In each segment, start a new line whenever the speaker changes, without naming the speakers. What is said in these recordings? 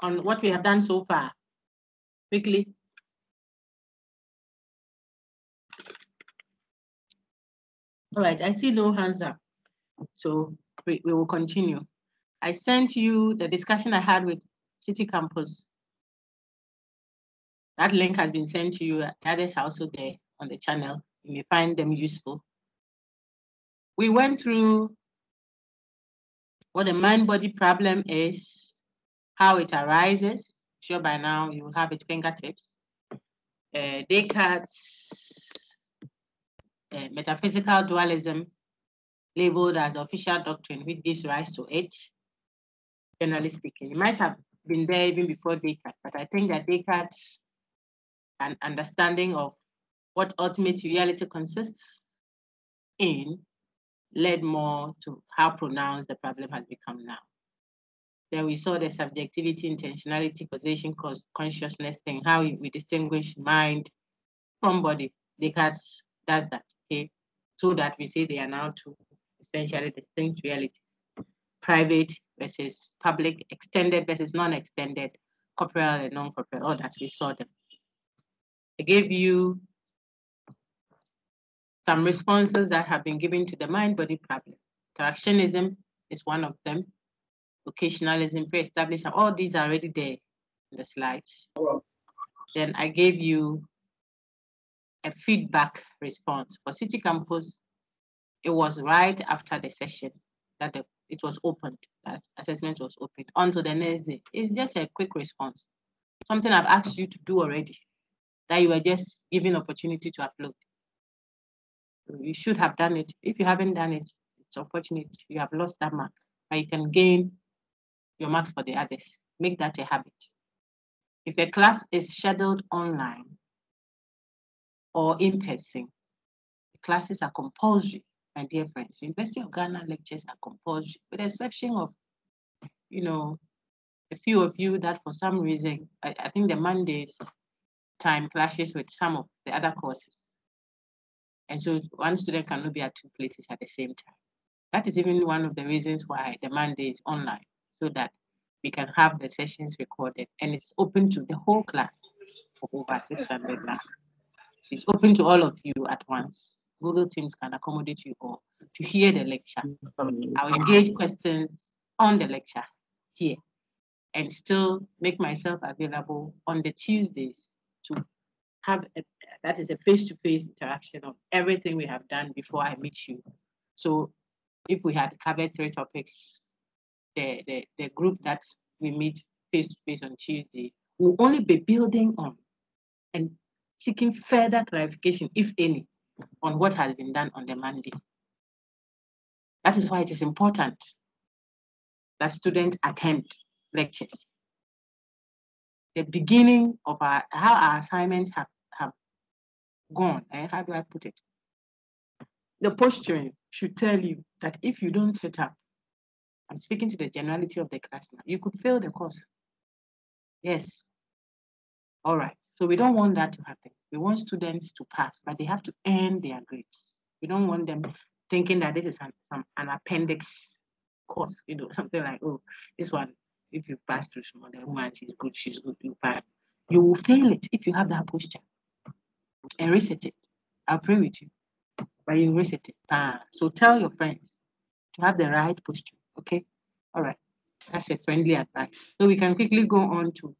on what we have done so far? Quickly. All right, I see no hands up. So we will continue. I sent you the discussion I had with City Campus. That link has been sent to you. The others are also there on the channel. You may find them useful. We went through what the mind-body problem is, how it arises. Sure, by now you will have it fingertips. Descartes' metaphysical dualism, labeled as official doctrine, which gives rise to it, generally speaking. It might have been there even before Descartes, but I think that Descartes' an understanding of what ultimate reality consists in led more to how pronounced the problem has become now. Then we saw the subjectivity, intentionality, causation, consciousness thing, how we distinguish mind from body. Descartes does that, okay? So that we say they are now two essentially distinct realities. Private versus public, extended versus non-extended, corporeal and non-corporeal, all that we saw them. I gave you some responses that have been given to the mind-body problem. Interactionism is one of them. Occasionalism, pre-established, all these are already there in the slides. Then I gave you a feedback response. For City Campus, it was right after the session that it was opened, that assessment was opened, onto the next day. It's just a quick response. Something I've asked you to do already, that you were just given opportunity to upload. You should have done it. If you haven't done it, it's unfortunate. You have lost that mark, but you can gain your marks for the others. Make that a habit. If a class is scheduled online or in person, the classes are compulsory, my dear friends. University of Ghana lectures are compulsory, with the exception of, a few of you that for some reason, I think the Mondays time clashes with some of the other courses. And so one student cannot be at two places at the same time. That is even one of the reasons why the Monday is online, so that we can have the sessions recorded, and it's open to the whole class of over 600 now. It's open to all of you at once. Google Teams can accommodate you all to hear the lecture. I'll engage questions on the lecture here and still make myself available on the Tuesdays to have that is a face-to-face interaction of everything we have done before I meet you. So if we had covered 3 topics, the group that we meet face-to-face on Tuesday will only be building on and seeking further clarification, if any, on what has been done on the Monday. That is why it is important that students attend lectures. The beginning of how our assignments have gone, how do I put it? The posturing should tell you that if you don't sit up, I'm speaking to the generality of the class now, you could fail the course. Yes. All right. So we don't want that to happen. We want students to pass, but they have to earn their grades. We don't want them thinking that this is an appendix course, something like, oh, this one, if you pass through small, the woman, she's good, you pass. You will fail it if you have that posture. And reset it. I'll pray with you, but you reset it. So tell your friends to have the right posture, okay? All right, that's a friendly advice. So we can quickly go on to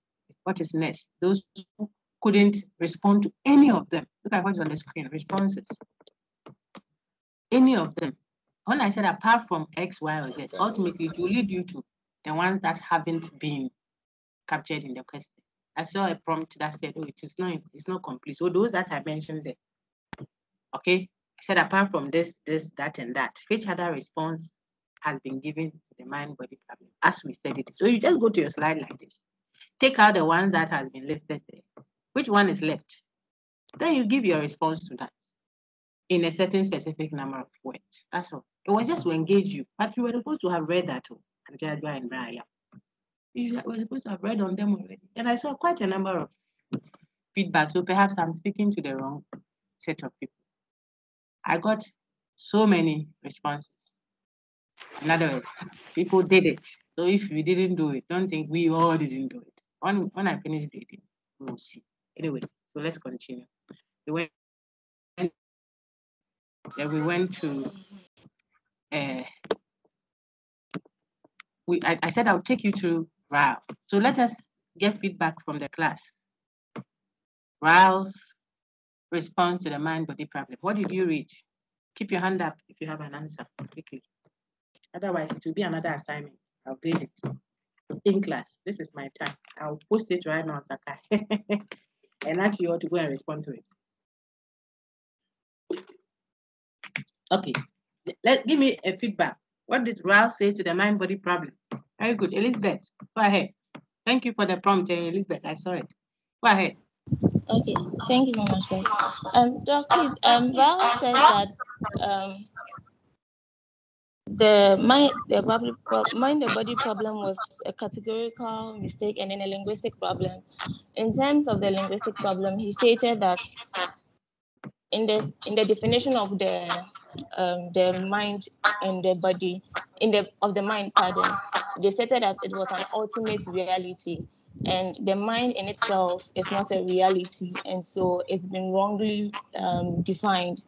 what is next. Those who couldn't respond to any of them, look at what's on the screen, responses. Any of them. When I said apart from X, Y, or Z, ultimately it will lead you to the ones that haven't been captured in the question. I saw a prompt that said, oh, it's not complete. So those that I mentioned there, okay? I said apart from this, that, and that, which other response has been given to the mind-body problem as we studied it? So you just go to your slide like this. Take out the ones that has been listed there. Which one is left? Then you give your response to that in a certain specific number of words. That's all. It was just to engage you, but you were supposed to have read that too. And Brian. You were supposed to have read on them already. And I saw quite a number of feedback. So perhaps I'm speaking to the wrong set of people. I got so many responses. In other words, people did it. So if we didn't do it, don't think we all didn't do it. When I finish grading, we'll see. Anyway, so let's continue. Then we went to I said I'll take you to Ralph. So let us get feedback from the class. Ralph's response to the mind-body problem. What did you read? Keep your hand up if you have an answer quickly. Otherwise, it will be another assignment. I'll grade it in class. This is my time. I'll post it right now, Sakai, and ask you all to go and respond to it. Okay, give me a feedback. What did Ralph say to the mind-body problem? Very good. Elizabeth, go ahead. Thank you for the prompt, Elizabeth. I saw it. Go ahead.
Okay, thank you very much, guys. Doc, please, Ralph says that the mind-body problem was a categorical mistake and then a linguistic problem. In terms of the linguistic problem, he stated that in the definition of the mind and the body, of the mind, pardon, they stated that it was an ultimate reality, and the mind in itself is not a reality, and so it's been wrongly defined.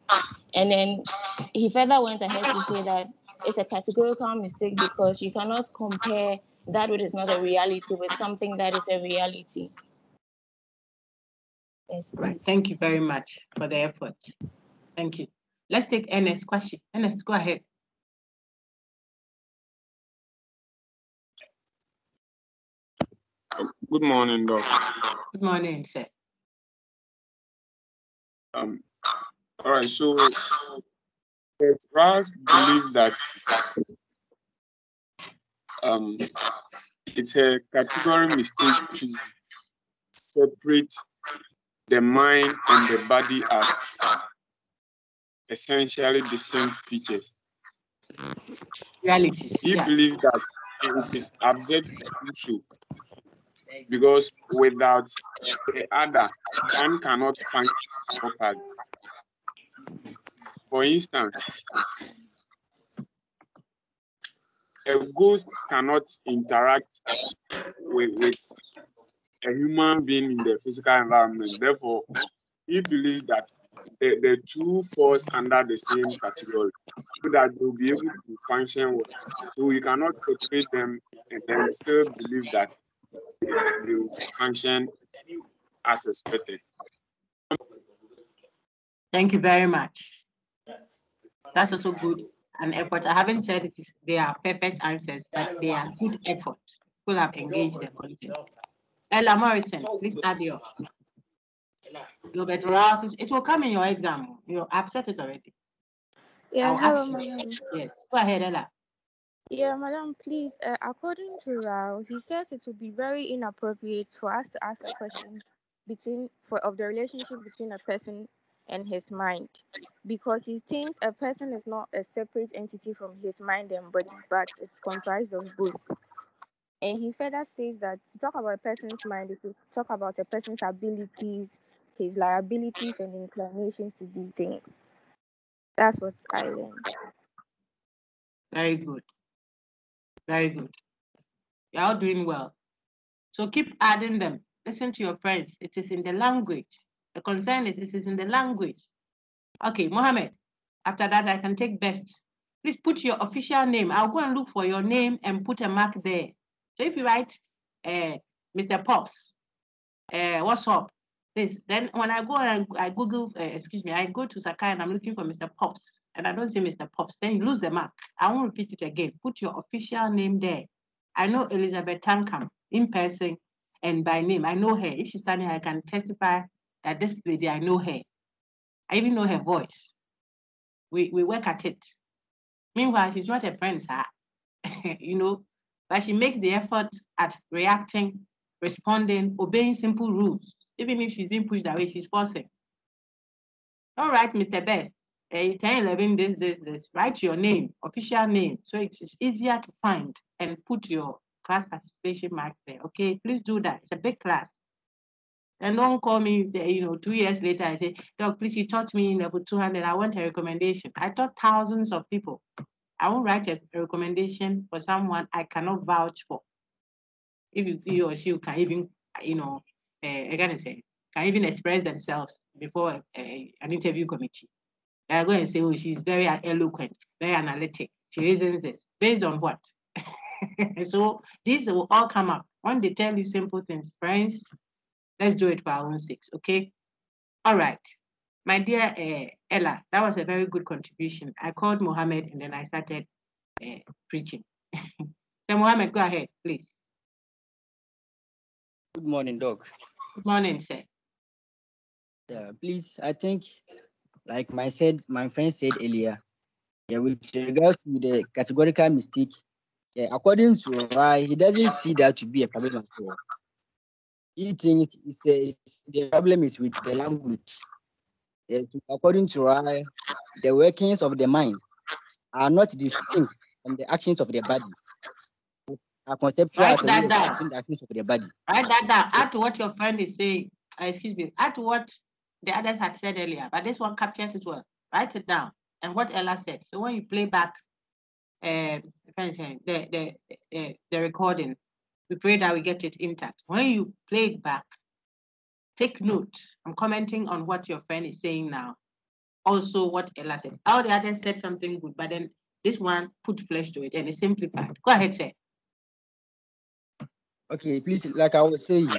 And then he further went ahead to say that it's a categorical mistake because you cannot compare that which is not a reality with something that is a reality. Yes,
right. Thank you very much for the effort. Thank you. Let's take Ernest's question. Ernest, go ahead.
Good morning, Doc.
Good morning, sir.
All right, so Ralph believe that it's a category mistake to separate the mind and the body as essentially distinct features.
Realities.
He believes that it is absurd to do so because without the other, one cannot function properly. For instance, a ghost cannot interact with a human being in the physical environment. Therefore, he believes that the two falls under the same category so that they'll be able to function well. So you cannot separate them and then still believe that they will function as expected.
Thank you very much. That's also good. An effort. I haven't said they are perfect answers, but they are good efforts. People have engaged the content. Ella Morrison, please add yours. Robert Rouse, it will come in your exam. I've said it already.
Yeah, hello, madam.
Yes, go ahead, Ella.
Yeah, madam, please. According to Rao, he says it would be very inappropriate for us to ask a question of the relationship between a person and his mind, because he thinks a person is not a separate entity from his mind and body, but it's comprised of both. And he further states that to talk about a person's mind is to talk about a person's abilities, his liabilities, and inclinations to do things. That's what I learned.
Very good. Very good. You're all doing well. So keep adding them. Listen to your friends. It is in the language. The concern is this is in the language. Okay, Mohammed. After that, I can take best. Please put your official name. I'll go and look for your name and put a mark there. So if you write Mr. Pops, what's up? This, then when I go and I Google, I go to Sakai and I'm looking for Mr. Pops and I don't see Mr. Pops, then you lose the mark. I won't repeat it again. Put your official name there. I know Elizabeth Tankam in person and by name. I know her. If she's standing here, I can testify that this lady, I know her. I even know her voice. We work at it. Meanwhile, she's not a friend, sir. But she makes the effort at reacting, responding, obeying simple rules. Even if she's being pushed away, she's forcing. All right, Mr. Best, 10, 11, this. Write your name, official name, so it is easier to find and put your class participation marks there. Okay, please do that. It's a big class. And don't call me, 2 years later, I say, Doc, please, you taught me in level 200. I want a recommendation. I taught thousands of people. I won't write a recommendation for someone I cannot vouch for. If he or she can even can even express themselves before an interview committee. They are going to say, oh, she's very eloquent, very analytic. She reasons this. Based on what? So these will all come up. When they tell you simple things, friends, let's do it for our own sakes, okay? All right. My dear Ella, that was a very good contribution. I called Mohammed and then I started preaching. So Mohammed, go ahead, please.
Good morning, Doc.
Good morning, sir.
Yeah, please, I think, like my friend said earlier, with regards to the categorical mistake, according to Rai, he doesn't see that to be a problem at all. He thinks the problem is with the language. According to Rai, the workings of the mind are not distinct from the actions of the body. Are conceptual as a way of the actions of the body.
Write that down. Add to what your friend is saying. Excuse me. Add to what the others had said earlier. But this one captures it well. Write it down. And what Ella said. So when you play back the recording, we pray that we get it intact. When you play it back, take note. I'm commenting on what your friend is saying now. Also what Ella said. All the others said something good, but then this one put flesh to it and it's simplified. Go ahead, sir.
Okay, please, like I was saying,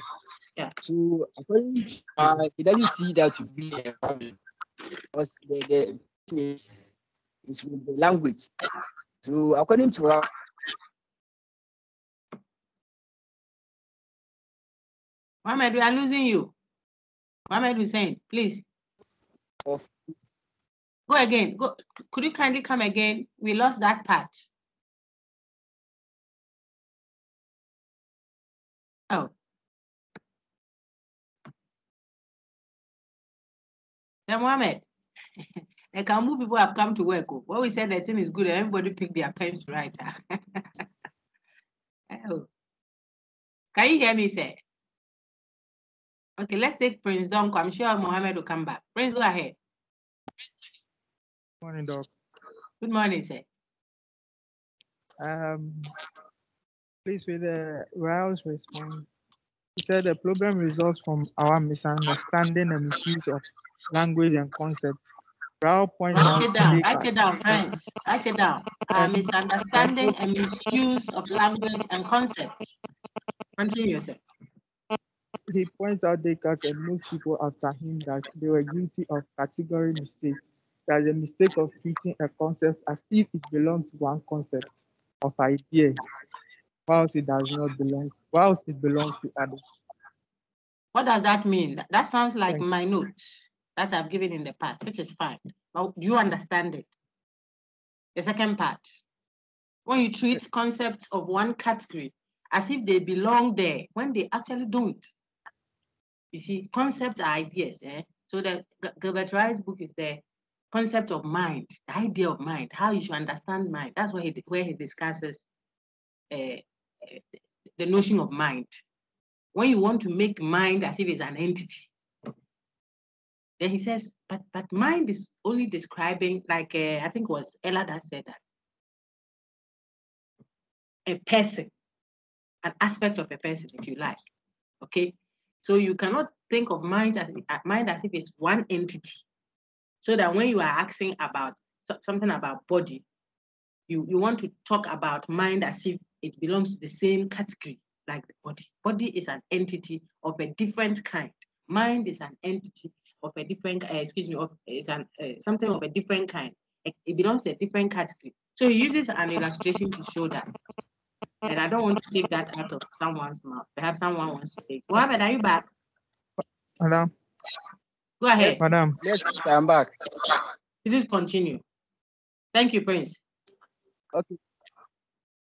yeah.
So according to he doesn't see that to be a problem because the is with the language. So according to
Mohammed, we are losing you. Mohammed Hussein, please. Go again. Go. Could you kindly come again? We lost that part. Oh. Then Mohammed, the Kambu people have come to work. When we said the thing is good, everybody pick their pens to write. Oh. Can you hear me, sir? Okay, let's take Prince Donko. I'm sure Mohammed will come back. Prince, go ahead.
Good morning, Doc.
Good morning, sir.
Please, with Raoul's response, he said the problem results from our misunderstanding and misuse of language and concepts. Raoul points out.
Write it down, friends. Write it down. Misunderstanding and misuse of language and concepts. Continue, sir.
He points out Descartes and most people after him that they were guilty of category mistake. That the mistake of treating a concept as if it belongs to one concept of idea, whilst it does not belong, whilst it belongs to others.
What does that mean? That sounds like my notes that I've given in the past, which is fine. But do you understand it? The second part, when you treat concepts of one category as if they belong there, when they actually don't. You see, concepts are ideas. So the Gilbert Rice's book is the concept of mind, the idea of mind, how you should understand mind. That's where he discusses the notion of mind. When you want to make mind as if it's an entity, then he says, but mind is only describing, like I think it was Ella that said that, a person, an aspect of a person, if you like. Okay, so you cannot think of mind as if it's one entity. So that when you are asking about something about body, you want to talk about mind as if it belongs to the same category like the body. Body is an entity of a different kind. Mind is an entity of a different, something of a different kind. It belongs to a different category. So he uses an illustration to show that. And I don't want to take that out of someone's mouth. Perhaps someone wants to say it. Mohammed, are you back?
Madam.
Go ahead.
Yes, madam.
Yes, I'm back.
Please continue. Thank you, Prince.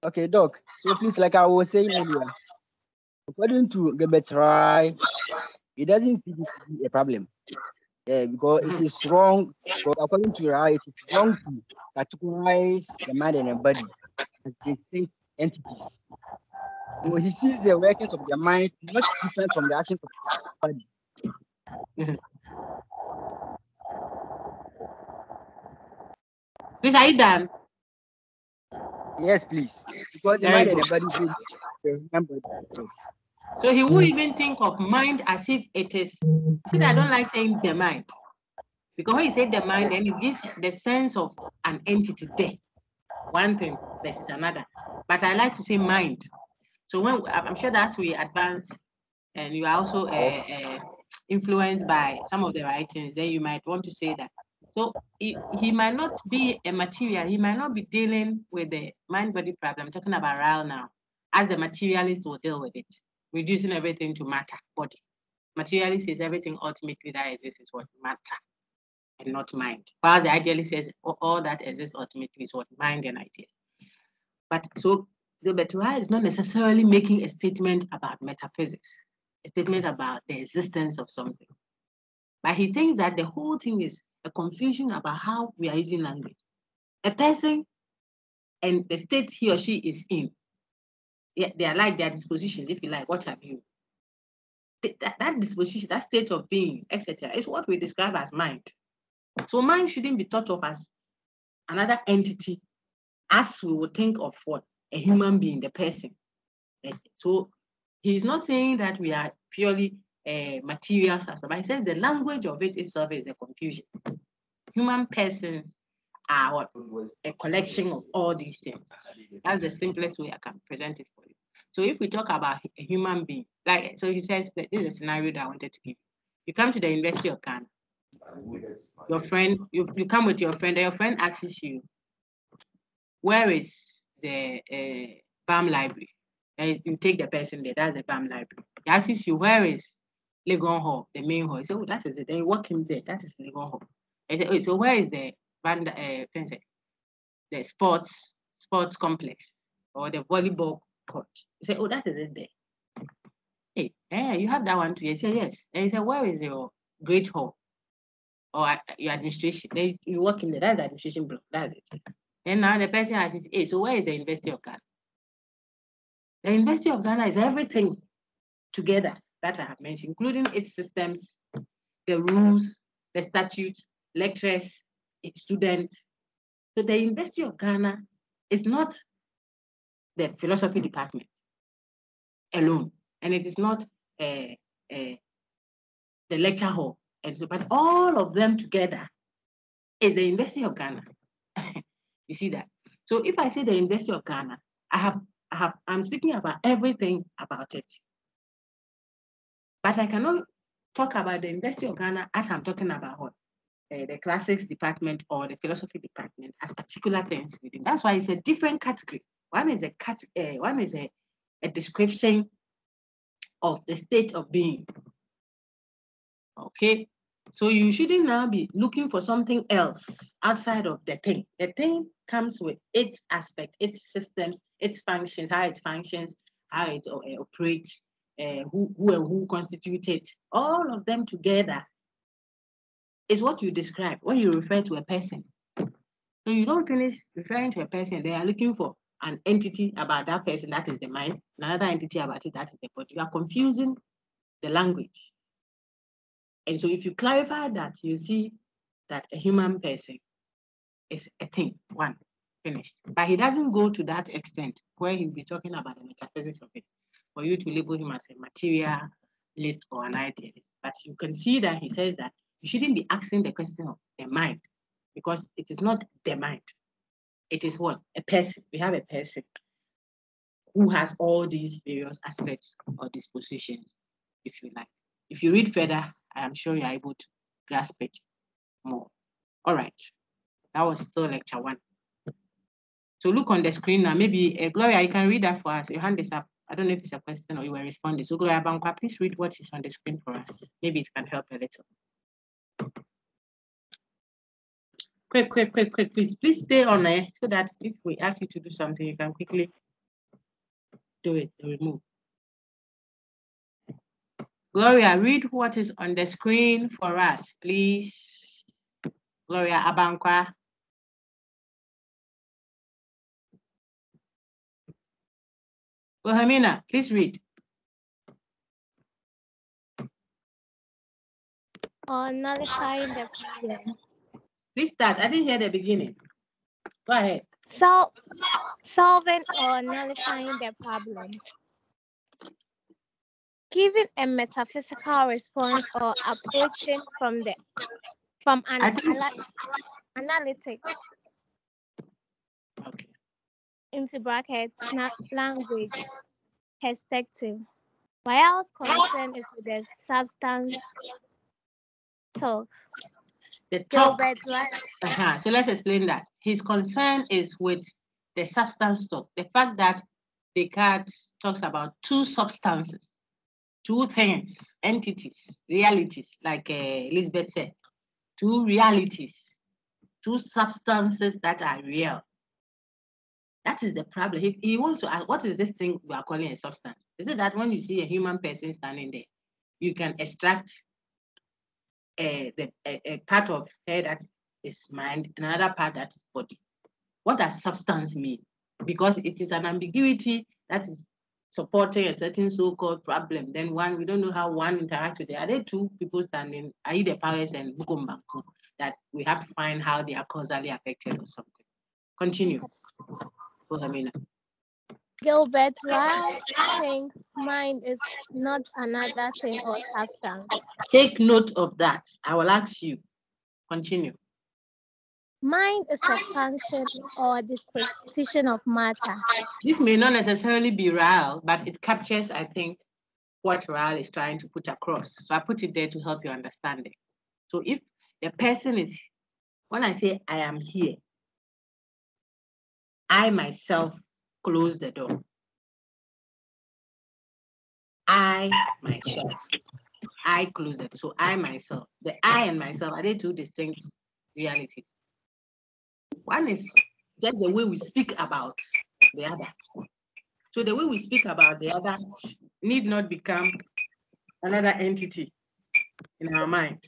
Okay, Doc. So please, like I was saying earlier, according to Gilbert Rai, it doesn't see this to be a problem. Because it is wrong. Because according to Rai, it is wrong to categorize the mind and the body as distinct entities. So he sees the workings of the mind much different from the actions of the body.
Please, are you done?
Yes, please. Because the mind and the body is the human body. Yes.
So he will even think of mind as if it is. See, I don't like saying the mind. Because when you say the mind, then it gives the sense of an entity there. One thing versus another. But I like to say mind. So when I'm sure that's we advance and you are also influenced by some of the writings, then you might want to say that. So he might not be a material, he might not be dealing with the mind-body problem. I'm talking about Ryle now, as the materialist will deal with it, reducing everything to matter, body. Materialist says everything ultimately that exists is what matter and not mind. While the idealist says all that exists ultimately is what mind and ideas. But so the Ryle is not necessarily making a statement about metaphysics, a statement about the existence of something. But he thinks that the whole thing is a confusion about how we are using language. A person and the state he or she is in, they are like their dispositions, if you like, what have you. That disposition, that state of being, etc., is what we describe as mind. So mind shouldn't be thought of as another entity, as we would think of what a human being, the person. So he's not saying that we are purely materials, but he says the language of it itself is the confusion. Human persons are what? A collection of all these things. That's the simplest way I can present it for you. So if we talk about a human being, like, so he says that this is a scenario that I wanted to give you. You come to the University of Ghana. Your friend, you come with your friend, and your friend asks you, where is the BAM library? And you take the person there, that's the BAM library. He asks you, where is Legon Hall, the main hall? You say, oh, that is it. Then you walk him there, that is Legon Hall. I say, oh, so where is the the sports complex or the volleyball court? You say, oh, that is it there. Hey, you have that one too. You say, yes. And you say, where is your great hall or your administration? Then you walk in there, that's the administration block, that's it. Then now the person asks, hey, so where is the University of Ghana? The University of Ghana is everything together that I have mentioned, including its systems, the rules, the statutes, lecturers, its students. So the University of Ghana is not the philosophy department alone, and it is not the lecture hall, but all of them together is the University of Ghana. You see that? So if I say the University of Ghana, I'm speaking about everything about it. But I cannot talk about the University of Ghana as I'm talking about what? The classics department or the philosophy department as particular things within. That's why it's a different category. One is a description of the state of being. Okay, so you shouldn't now be looking for something else outside of the thing. The thing comes with its aspect, its systems, its functions, how it functions, how it operates, who constitute it. All of them together is what you describe when you refer to a person. So you don't finish referring to a person, they are looking for an entity about that person, that is the mind, another entity about it, that is the body. You are confusing the language. And so if you clarify that, you see that a human person is a thing, one, finished. But he doesn't go to that extent where he'll be talking about the metaphysics of it, for you to label him as a materialist or an idealist. But you can see that he says that you shouldn't be asking the question of the mind, because it is not the mind. It is what? A person. We have a person who has all these various aspects or dispositions, if you like. If you read further, I am sure you're able to grasp it more. All right. That was still lecture 1. So look on the screen now. Maybe, Gloria, you can read that for us. Your hand is up. I don't know if it's a question or you were responding. So Gloria Bankwa, please read what is on the screen for us. Maybe it can help a little. Quick, please. Please stay on there so that if we ask you to do something, you can quickly do it, remove. Gloria, read what is on the screen for us, please. Gloria Abankwa. Wilhelmina, please read.
Or nullifying the problem.
Please start. I didn't hear the beginning. Go ahead.
Solving or nullifying the problem.
giving a metaphysical response or approaching from an analytic
Okay.
into brackets language perspective, while concern is with the substance talk.
The talk.
Gilbert, right?
So let's explain that. His concern is with the substance talk. The fact that Descartes talks about two substances, two things, entities, realities, like Elizabeth said, two realities, two substances that are real. That is the problem. He wants to ask, what is this thing we are calling a substance? Is it that when you see a human person standing there, you can extract a part of her that is mind, another part that is body? What does substance mean? Because it is an ambiguity that is supporting a certain so-called problem. Then we don't know how one interacts with the other two people standing, Aide Powers and Bukumbanku, that we have to find how they are causally affected or something. Continue.
Gilbert Ryle thinks mind is not another thing or substance.
Take note of that. I will ask you. Continue.
Mind is a function or disposition of matter.
This may not necessarily be Ryle, but it captures, I think, what Ryle is trying to put across. So I put it there to help you understand it. So if the person is, when I say I am here, I myself close the door. I myself, I close the door. So I myself, the I and myself, are they two distinct realities? One is just the way we speak about the other. So the way we speak about the other need not become another entity in our mind.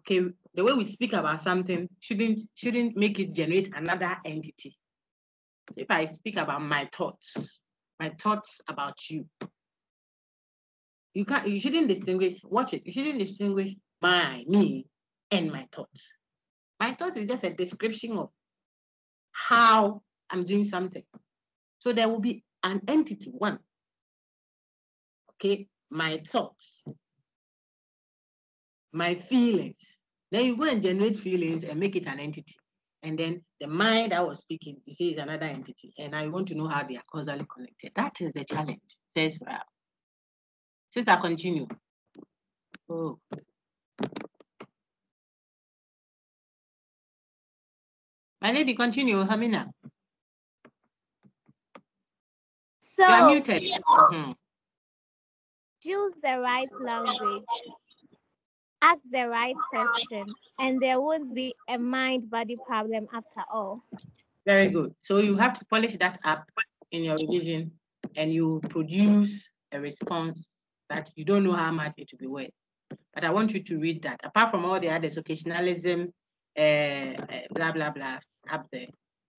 Okay, the way we speak about something shouldn't make it generate another entity. If I speak about my thoughts about you, you shouldn't distinguish, watch it, you shouldn't distinguish me and my thoughts. My thought is just a description of how I'm doing something. So there will be an entity, one. Okay, my thoughts, my feelings. Then you go and generate feelings and make it an entity. And then the mind I was speaking, you see, is another entity. And I want to know how they are causally connected. That is the challenge, says Ryle. Sister, continue. Oh. My lady, continue, Hamina.
So,
you are muted.
Choose the right language, ask the right question, and there won't be a mind-body problem after all.
Very good. So you have to polish that up in your revision, and you produce a response that you don't know how much it will be worth. But I want you to read that. Apart from all the others, occasionalism, blah, blah, blah, up there,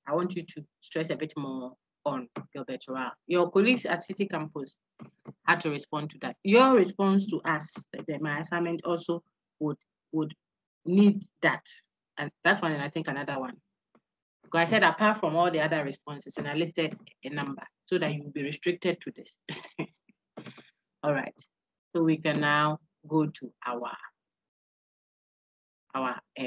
I want you to stress a bit more on Gilbert Ryle. Your colleagues at City Campus had to respond to that. Your response to us, my assignment also would need that. And that one, and I think another one. Because I said apart from all the other responses, and I listed a number so that you will be restricted to this. All right. So we can now go to our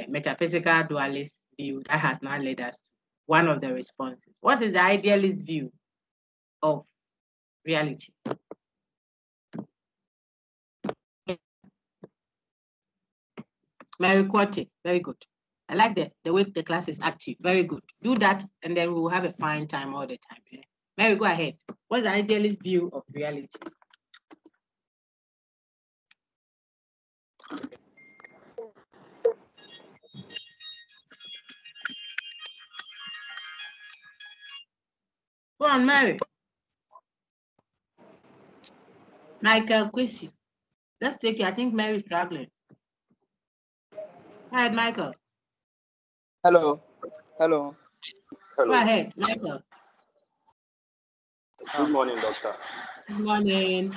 metaphysical dualist view that has now led us to one of the responses. What is the idealist view of reality? Mary Quote, very good. I like the way the class is active. Very good. Do that, and then we will have a fine time all the time. Yeah? Mary, go ahead. What's the idealist view of reality? Go on, Mary. Michael Quissy. Let's take it. I think Mary is traveling. Go ahead, Michael.
Hello. Hello.
Go ahead, Michael.
Good morning, Doctor.
Good morning.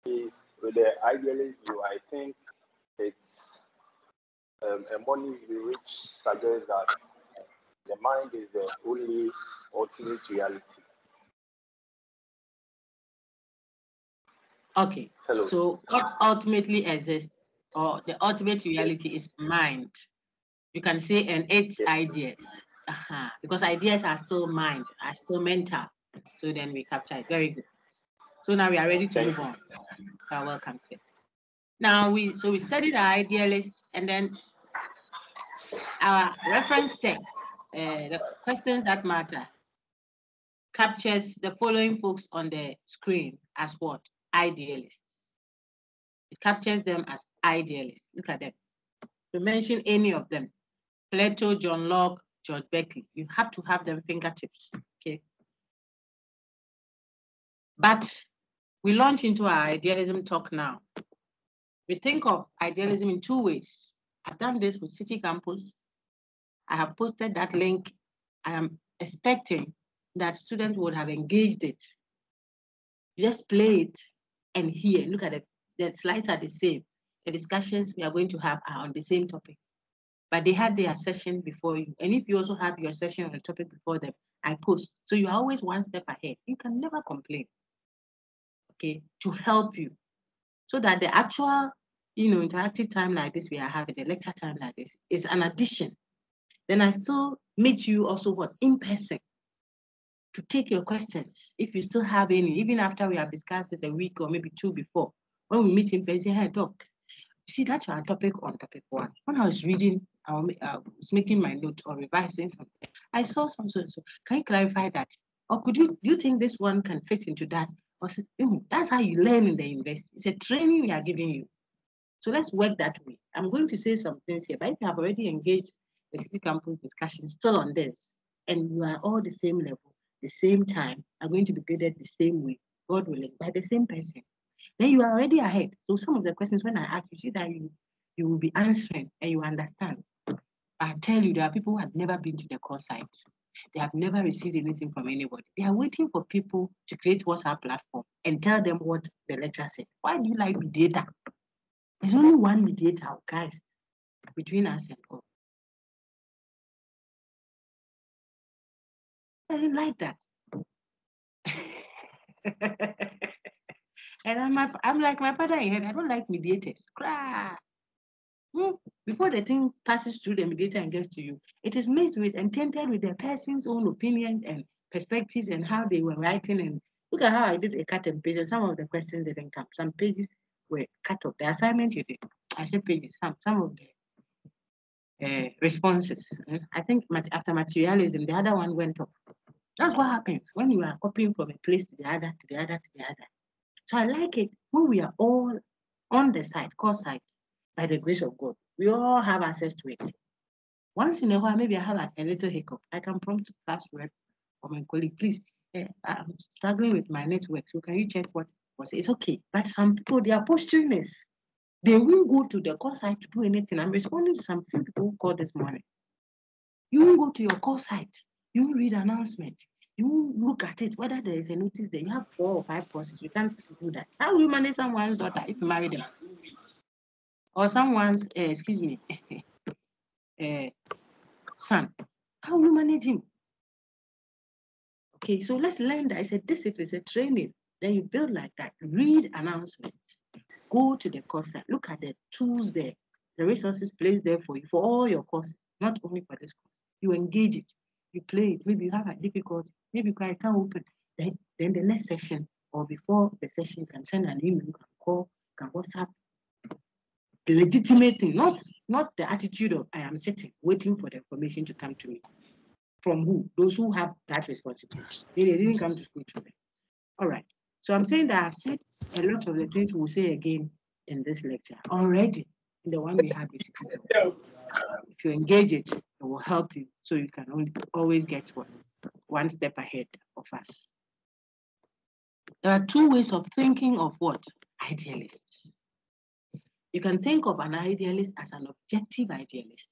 With the idealist view, I think it's a monist view which suggests that the mind is the only ultimate reality.
Okay.
Hello.
So what ultimately exists, or the ultimate reality, is mind. You can say, and its
Yes.
ideas. Because ideas are still mind, are still mental. So then we capture it. Very good. So now we are ready to
Thank
move
you.
on. Welcome, sir. Now we studied our idealists, and then our reference text, the questions that matter, captures the following folks on the screen as what? Idealists. It captures them as idealists. Look at them. To mention any of them, Plato, John Locke, George Berkeley, you have to have them fingertips. Okay. But we launch into our idealism talk now. We think of idealism in two ways. I've done this with City Campus. I have posted that link. I am expecting that students would have engaged it. Just play it and hear. Look at it. The slides are the same. The discussions we are going to have are on the same topic. But they had their session before you. And if you also have your session on the topic before them, I post. So you are always one step ahead. You can never complain. Okay, to help you. So that the actual, interactive time like this we are having, the lecture time like this, is an addition. Then I still meet you also in person to take your questions. If you still have any, even after we have discussed it a week or maybe two before, when we meet in person, hey, doc, you see that's our topic on topic one. When I was reading, I was making my notes or revising something, I saw some so. Can you clarify that? Or do you think this one can fit into that? Or that's how you learn in the university. It's a training we are giving you. So let's work that way. I'm going to say some things here, but if you have already engaged the City Campus discussion still on this, and you are all the same level, the same time, are going to be graded the same way, God willing, by the same person, then you are already ahead. So some of the questions, when I ask you, see that you will be answering and you understand. I tell you, there are people who have never been to the course site. They have never received anything from anybody. They are waiting for people to create WhatsApp platform and tell them what the lecturer said. Why do you like mediator? There's only one mediator, guys, between us and God. I didn't like that. And I'm like my father in heaven. I don't like mediators. Cry. Before the thing passes through the mediator and gets to you, it is mixed with and tainted with the person's own opinions and perspectives and how they were writing. And look at how I did a cut and paste. And some of the questions didn't come. Some pages were cut off. The assignment you did, I said pages. Some of the responses. I think after materialism, the other one went off. That's what happens when you are copying from a place to the other, to the other, to the other. So I like it when we are all on the side, course side, by the grace of God. We all have access to it. Once in a while, maybe I have a little hiccup. I can prompt class rep or my colleague, please, I'm struggling with my network. So can you check what was? It's okay. But some people, their postureness, they won't go to the course site to do anything. I'm responding to some few people who called this morning. You won't go to your course site. You won't read announcement. You won't look at it, whether there is a notice there. You have 4 or 5 courses. You can't do that. How will you manage someone's daughter if you marry them? Or someone's, son? How will you manage him? Okay, so let's learn that it's a discipline, it's a training. Then you build like that. Read announcements. Go to the course site. Look at the tools there, the resources placed there for you for all your courses, not only for this course. You engage it. You play it. Maybe you have a difficulty. Maybe you can't open. Then the next session or before the session, you can send an email, you can call, you can WhatsApp. The legitimate thing, not the attitude of I am sitting, waiting for the information to come to me. From who? Those who have that responsibility. They didn't come to school today. All right. So I'm saying that I've said a lot of the things we'll say again in this lecture already in the one we have with you. If you engage it, it will help you so you can always get one step ahead of us. There are 2 ways of thinking of what? Idealist. You can think of an idealist as an objective idealist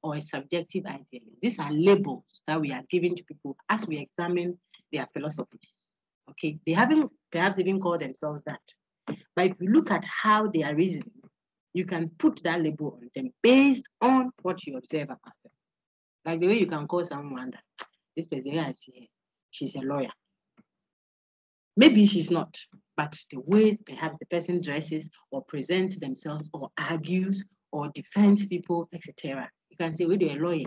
or a subjective idealist. These are labels that we are giving to people as we examine their philosophies. Okay, they haven't perhaps even called themselves that. But if you look at how they are reasoning, you can put that label on them based on what you observe about them. Like the way you can call someone that this person I see her, she's a lawyer. Maybe she's not. but the way perhaps the person dresses or presents themselves or argues or defends people, etc. You can say, we do a lawyer.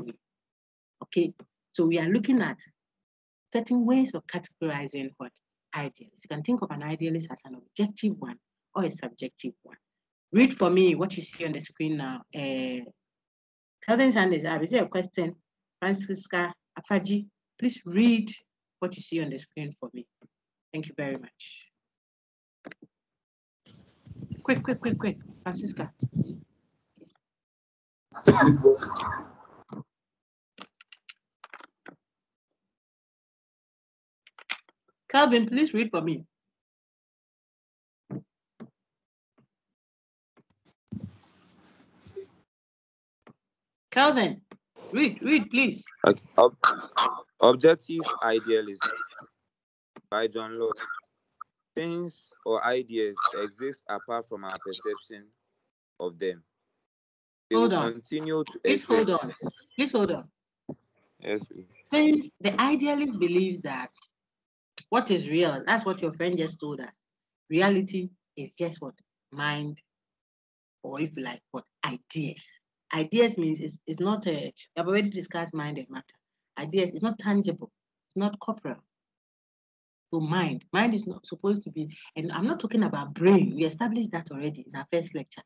Okay, so we are looking at certain ways of categorizing what idealists. You can think of an idealist as an objective one or a subjective one. Read for me what you see on the screen now. Calvin Sanders, I have a question. Francisca Afaji, please read what you see on the screen for me. Thank you very much. Quick. Francisca. Calvin, please read for me. Calvin, read, please.
Okay. Objective Idealist by John Locke. Things or ideas exist apart from our perception of them. They
Hold
will
on.
continue to
Please
exist.
Please hold on.
Yes, please.
Since the idealist believes that what is real, that's what your friend just told us. Reality is just what? Mind, or if you like, what? Ideas. Ideas means it's not a, we have already discussed mind and matter. Ideas, it's not tangible, it's not corporeal. So mind is not supposed to be, and I'm not talking about brain. We established that already in our first lecture.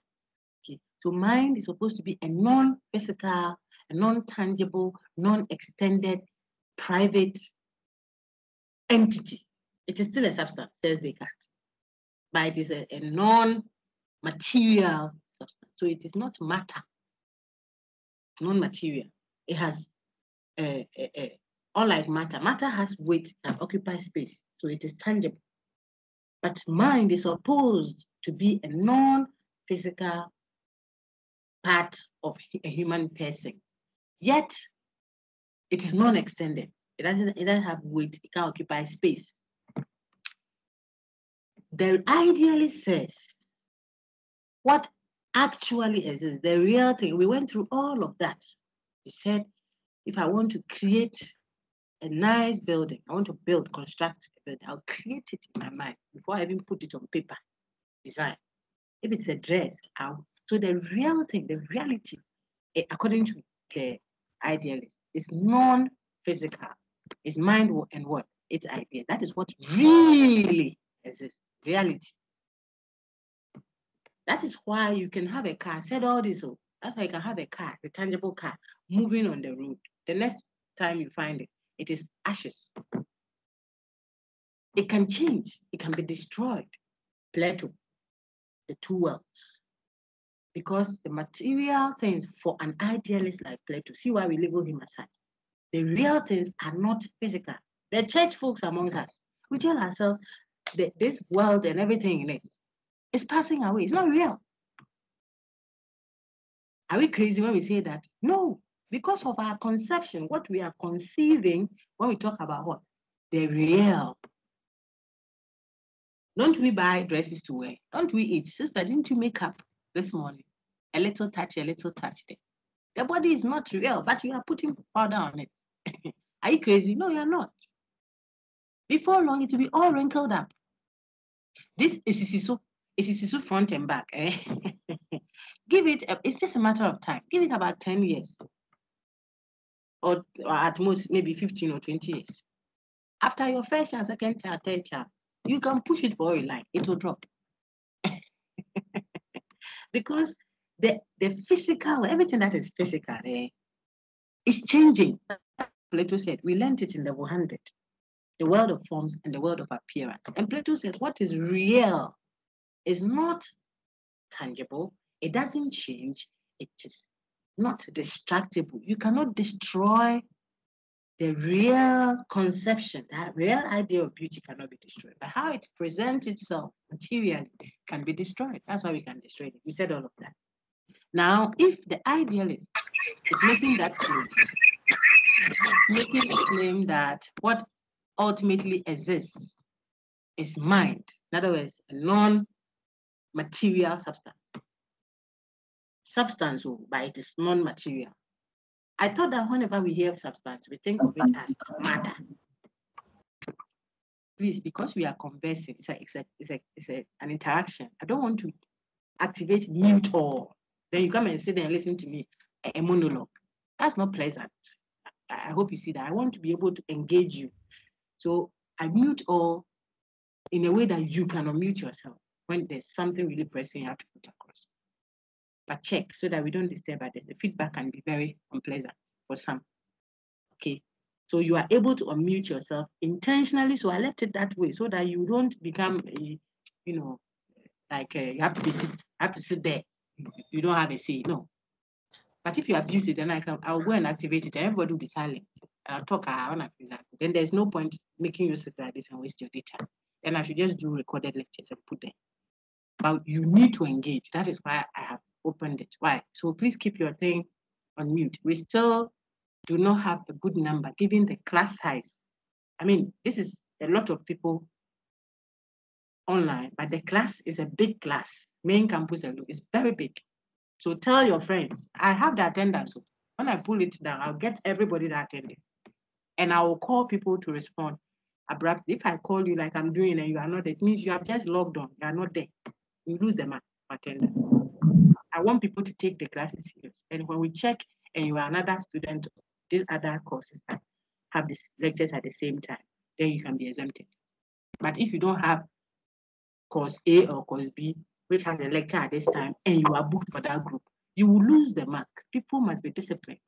Okay, so mind is supposed to be a non-physical, a non-tangible, non-extended, private entity. It is still a substance, says Descartes, but it is a non-material substance. So it is not matter, non-material. It has unlike matter. Matter has weight and occupies space, so it is tangible. But mind is supposed to be a non-physical part of a human person. Yet it is non-extended. It doesn't have weight. It can occupy space. The idealist says what actually exists, the real thing. We went through all of that. He said, if I want to create a nice building, I want to construct a building, I'll create it in my mind before I even put it on paper, design. If it's a dress, so the real thing, the reality, according to the idealist, is non-physical. It's mind and what? It's idea. That is what really exists, reality. That is why you can have a car. I said all this. That's why you can have a car, a tangible car, moving on the road. The next time you find it, it is ashes. It can change. It can be destroyed. Plato, the two worlds. Because the material things for an idealist like Plato, see why we label him aside. The real things are not physical. The church folks amongst us, we tell ourselves that this world and everything in it is passing away. It's not real. Are we crazy when we say that? No, because of our conception, what we are conceiving when we talk about what? The real. Don't we buy dresses to wear? Don't we eat? Sister, didn't you make up this morning? A little touch there. The body is not real, but you are putting powder on it. Are you crazy? No, you're not. Before long, it will be all wrinkled up. This is so front and back. Eh? Give it, it's just a matter of time. Give it about 10 years. Or at most, maybe 15 or 20 years. After your first child, second child, third child, you can push it for all you like. It will drop. Because the physical, everything that is physical is changing. Plato said, we learned it in level 100. The world of forms and the world of appearance. And Plato says, what is real is not tangible. It doesn't change. It is not destructible. You cannot destroy the real conception. That real idea of beauty cannot be destroyed. But how it presents itself materially can be destroyed. That's why we can destroy it. We said all of that. Now, if the idealist is making that claim, that what ultimately exists is mind, in other words, a non-material substance. Substance, but it is non-material. I thought that whenever we hear substance, we think of it as matter. please, because we are conversing, it's an interaction. I don't want to activate mute all. Then you come and sit there and listen to me, a monologue. That's not pleasant. I hope you see that. I want to be able to engage you. So I mute all in a way that you can unmute yourself when there's something really pressing you have to put across. But check so that we don't disturb others. The feedback can be very unpleasant for some. Okay. So you are able to unmute yourself intentionally. So I left it that way so that you don't become, like you have to sit there. You don't have a say. No. But if you abuse it, then I'll go and activate it. And everybody will be silent. I'll talk. Then there's no point making you sit like this and waste your data. Then I should just do recorded lectures and put them. But you need to engage. That is why I have opened it. Why? So please keep your thing on mute. We still do not have a good number given the class size. I mean, this is a lot of people online, but the class is a big class. Main campus is very big. So tell your friends, I have the attendance. When I pull it down, I'll get everybody that attended. And I will call people to respond abruptly. If I call you like I'm doing and you are not, it means you have just logged on. You are not there. You lose the attendance. I want people to take the classes serious. And when we check and you are another student, these other courses that have these lectures at the same time, then you can be exempted. But if you don't have course A or course B, which has a lecture at this time, and you are booked for that group, you will lose the mark. People must be disciplined.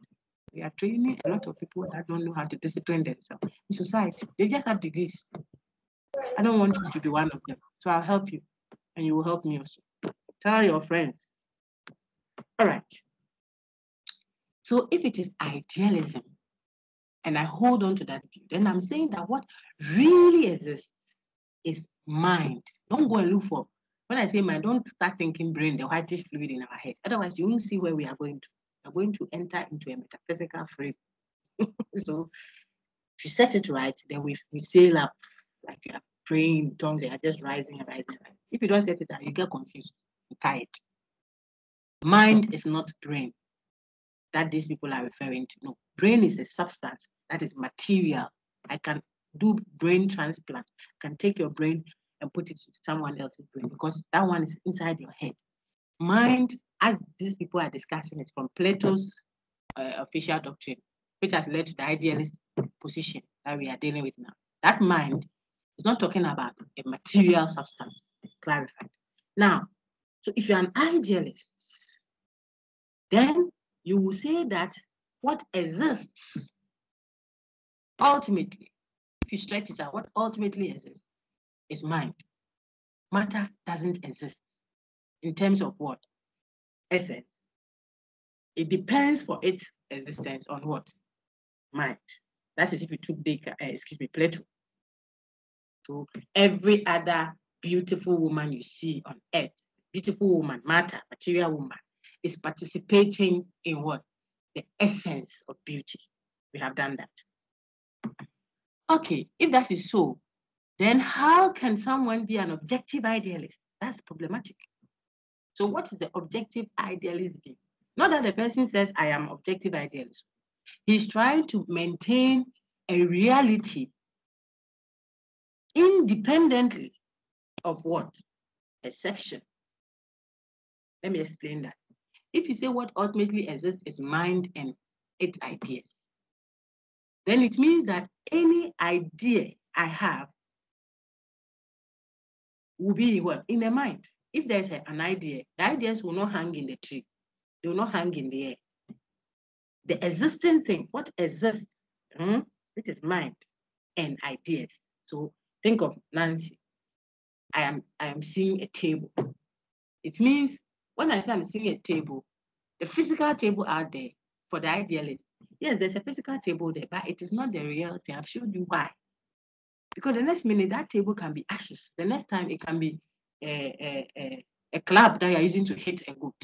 We are training a lot of people that don't know how to discipline themselves in society. They just have degrees. I don't want you to be one of them. So I'll help you, and you will help me also. Tell your friends. All right. So if it is idealism, and I hold on to that view, then I'm saying that what really exists is mind. Don't go and look for, when I say mind, don't start thinking brain, the whitish fluid in our head. Otherwise, you won't see where we are going to. We're going to enter into a metaphysical frame. So if you set it right, then we sail up like you are praying in tongues, they are just rising and rising. If you don't set it out, you get confused, you're tired. Mind is not brain that these people are referring to. No, brain is a substance that is material. I can do brain transplant, can take your brain and put it into someone else's brain because that one is inside your head. Mind, as these people are discussing it from Plato's official doctrine, which has led to the idealist position that we are dealing with now. That mind is not talking about a material substance, clarified. Now, so if you're an idealist, then you will say that what exists ultimately, if you stretch it out, what ultimately exists is mind. Matter doesn't exist in terms of what? Essence. It depends for its existence on what? Mind. That is if you took Plato. To every other beautiful woman you see on earth, beautiful woman, matter, material woman, is participating in what? The essence of beauty. We have done that. Okay, if that is so, then how can someone be an objective idealist? That's problematic. So what is the objective idealist view? Not that the person says, I am objective idealist. He's trying to maintain a reality independently of what? Perception. Let me explain that. If you say what ultimately exists is mind and its ideas, then it means that any idea I have will be what? In the mind. If there's an idea, the ideas will not hang in the tree. They will not hang in the air. The existing thing, what exists, it is mind and ideas. So think of Nancy. I am seeing a table. It means when I say I'm seeing a table, the physical table out there for the idealist, yes, there's a physical table there, but it is not the reality. I've showed you why. Because the next minute, that table can be ashes. The next time, it can be a club that you're using to hit a goat.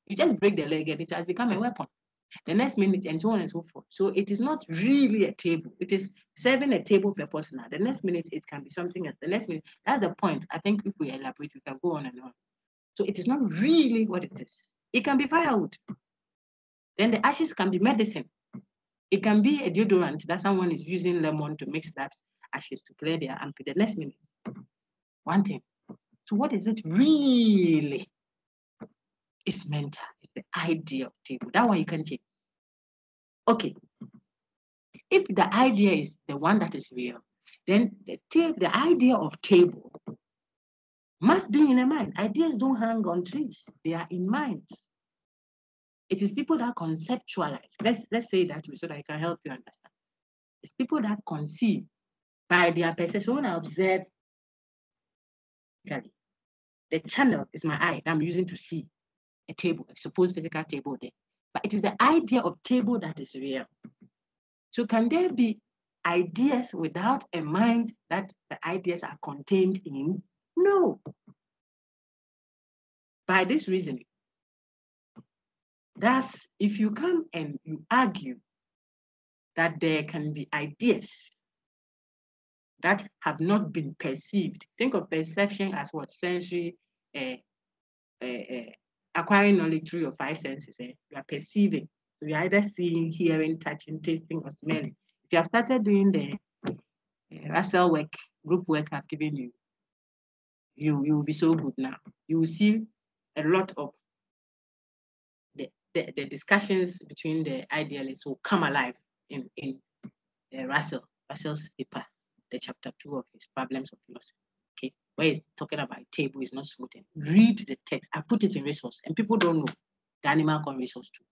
You just break the leg and it has become a weapon. The next minute, and so on and so forth. So it is not really a table. It is serving a table purpose now. The next minute, it can be something else. The next minute, that's the point. I think if we elaborate, we can go on and on. So it is not really what it is. It can be firewood. Then the ashes can be medicine. It can be a deodorant that someone is using lemon to mix that ashes to clear their armpit the next minute. One thing. So what is it really? It's mental. It's the idea of table. That one you can change. Okay. If the idea is the one that is real, then the idea of table must be in a mind. Ideas don't hang on trees. They are in minds. It is people that conceptualize. Let's say that way so that I can help you understand. It's people that conceive by their perception. When I observe, the channel is my eye that I'm using to see a table, a supposed physical table there. But it is the idea of table that is real. So can there be ideas without a mind that the ideas are contained in? No. By this reasoning, thus, if you come and you argue that there can be ideas that have not been perceived, think of perception as what? Sensory, acquiring knowledge through your five senses. You are perceiving. So you're either seeing, hearing, touching, tasting, or smelling. If you have started doing the Russell work, group work I've given you, you will be so good now. You will see a lot of the discussions between the idealists will come alive in Russell's paper, the chapter 2 of his Problems of Philosophy. Okay, where he's talking about table is not smoothing. Read the text. I put it in resource, and people don't know the animal con resource too.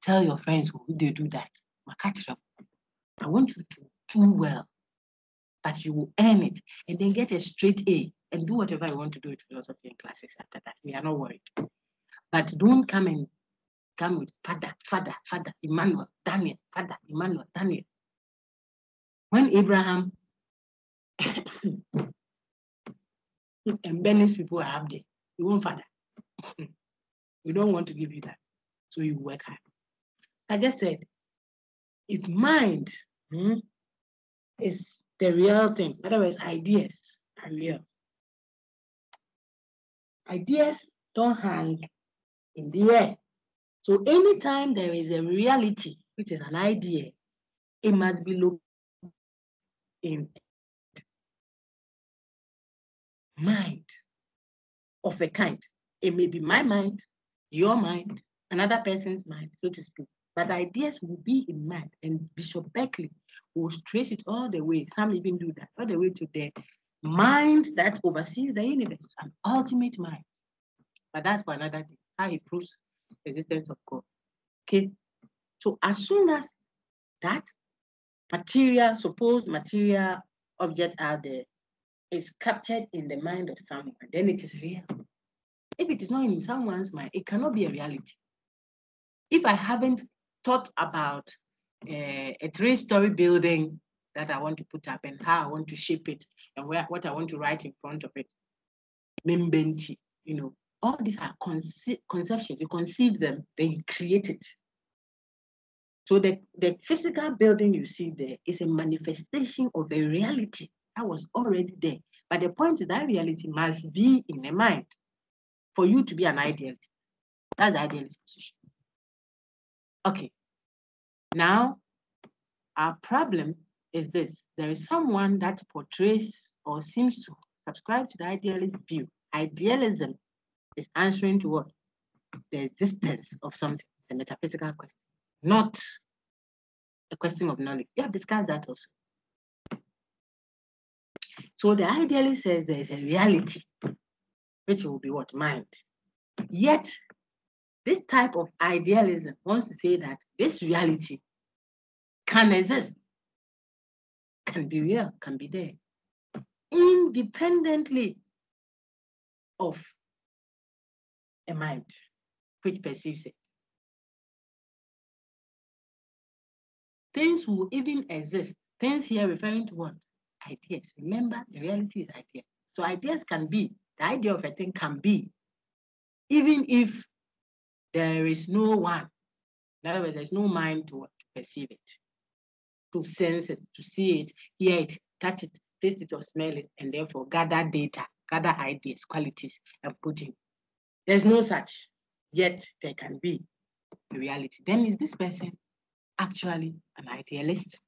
Tell your friends who they do that. I want you to do well, but you will earn it, and then get a straight A and do whatever you want to do with philosophy and classics after that. We are not worried. But don't come with father, Emmanuel, Daniel, father, Emmanuel, Daniel. When Abraham and Benny's people are up there, you won't father. We don't want to give you that. So you work hard. I just said, if mind is the real thing, in other words, ideas are real. Ideas don't hang in the air. So anytime there is a reality, which is an idea, it must be looked in mind of a kind. It may be my mind, your mind, another person's mind, so to speak. But ideas will be in mind. And Bishop Berkeley will trace it all the way. Some even do that, all the way to the mind that oversees the universe, an ultimate mind. But that's for another day, how he proves the existence of God. Okay. So as soon as that supposed material object out there is captured in the mind of someone, then it is real. If it is not in someone's mind, it cannot be a reality. If I haven't thought about a 3-story building that I want to put up and how I want to shape it and what I want to write in front of it, all these are conceptions. You conceive them, then you create it. So the physical building you see there is a manifestation of a reality that was already there. But the point is that reality must be in the mind for you to be an idealist. That's the idealist position. Okay. Now, our problem is this. There is someone that portrays or seems to subscribe to the idealist view. Idealism is answering to what? The existence of something. It's a metaphysical question, not a question of knowledge. We have discussed that also. So the idealist says there is a reality, which will be what? Mind. Yet, this type of idealism wants to say that this reality can exist, can be real, can be there, independently of a mind which perceives it. Things will even exist. Things here referring to what? Ideas. Remember, the reality is ideas. So ideas can be, the idea of a thing can be, even if there is no one. In other words, there's no mind to perceive it, to sense it, to see it, hear it, touch it, taste it, or smell it, and therefore gather data, gather ideas, qualities, and put in. There's no such, yet there can be a reality. Then is this person actually an idealist?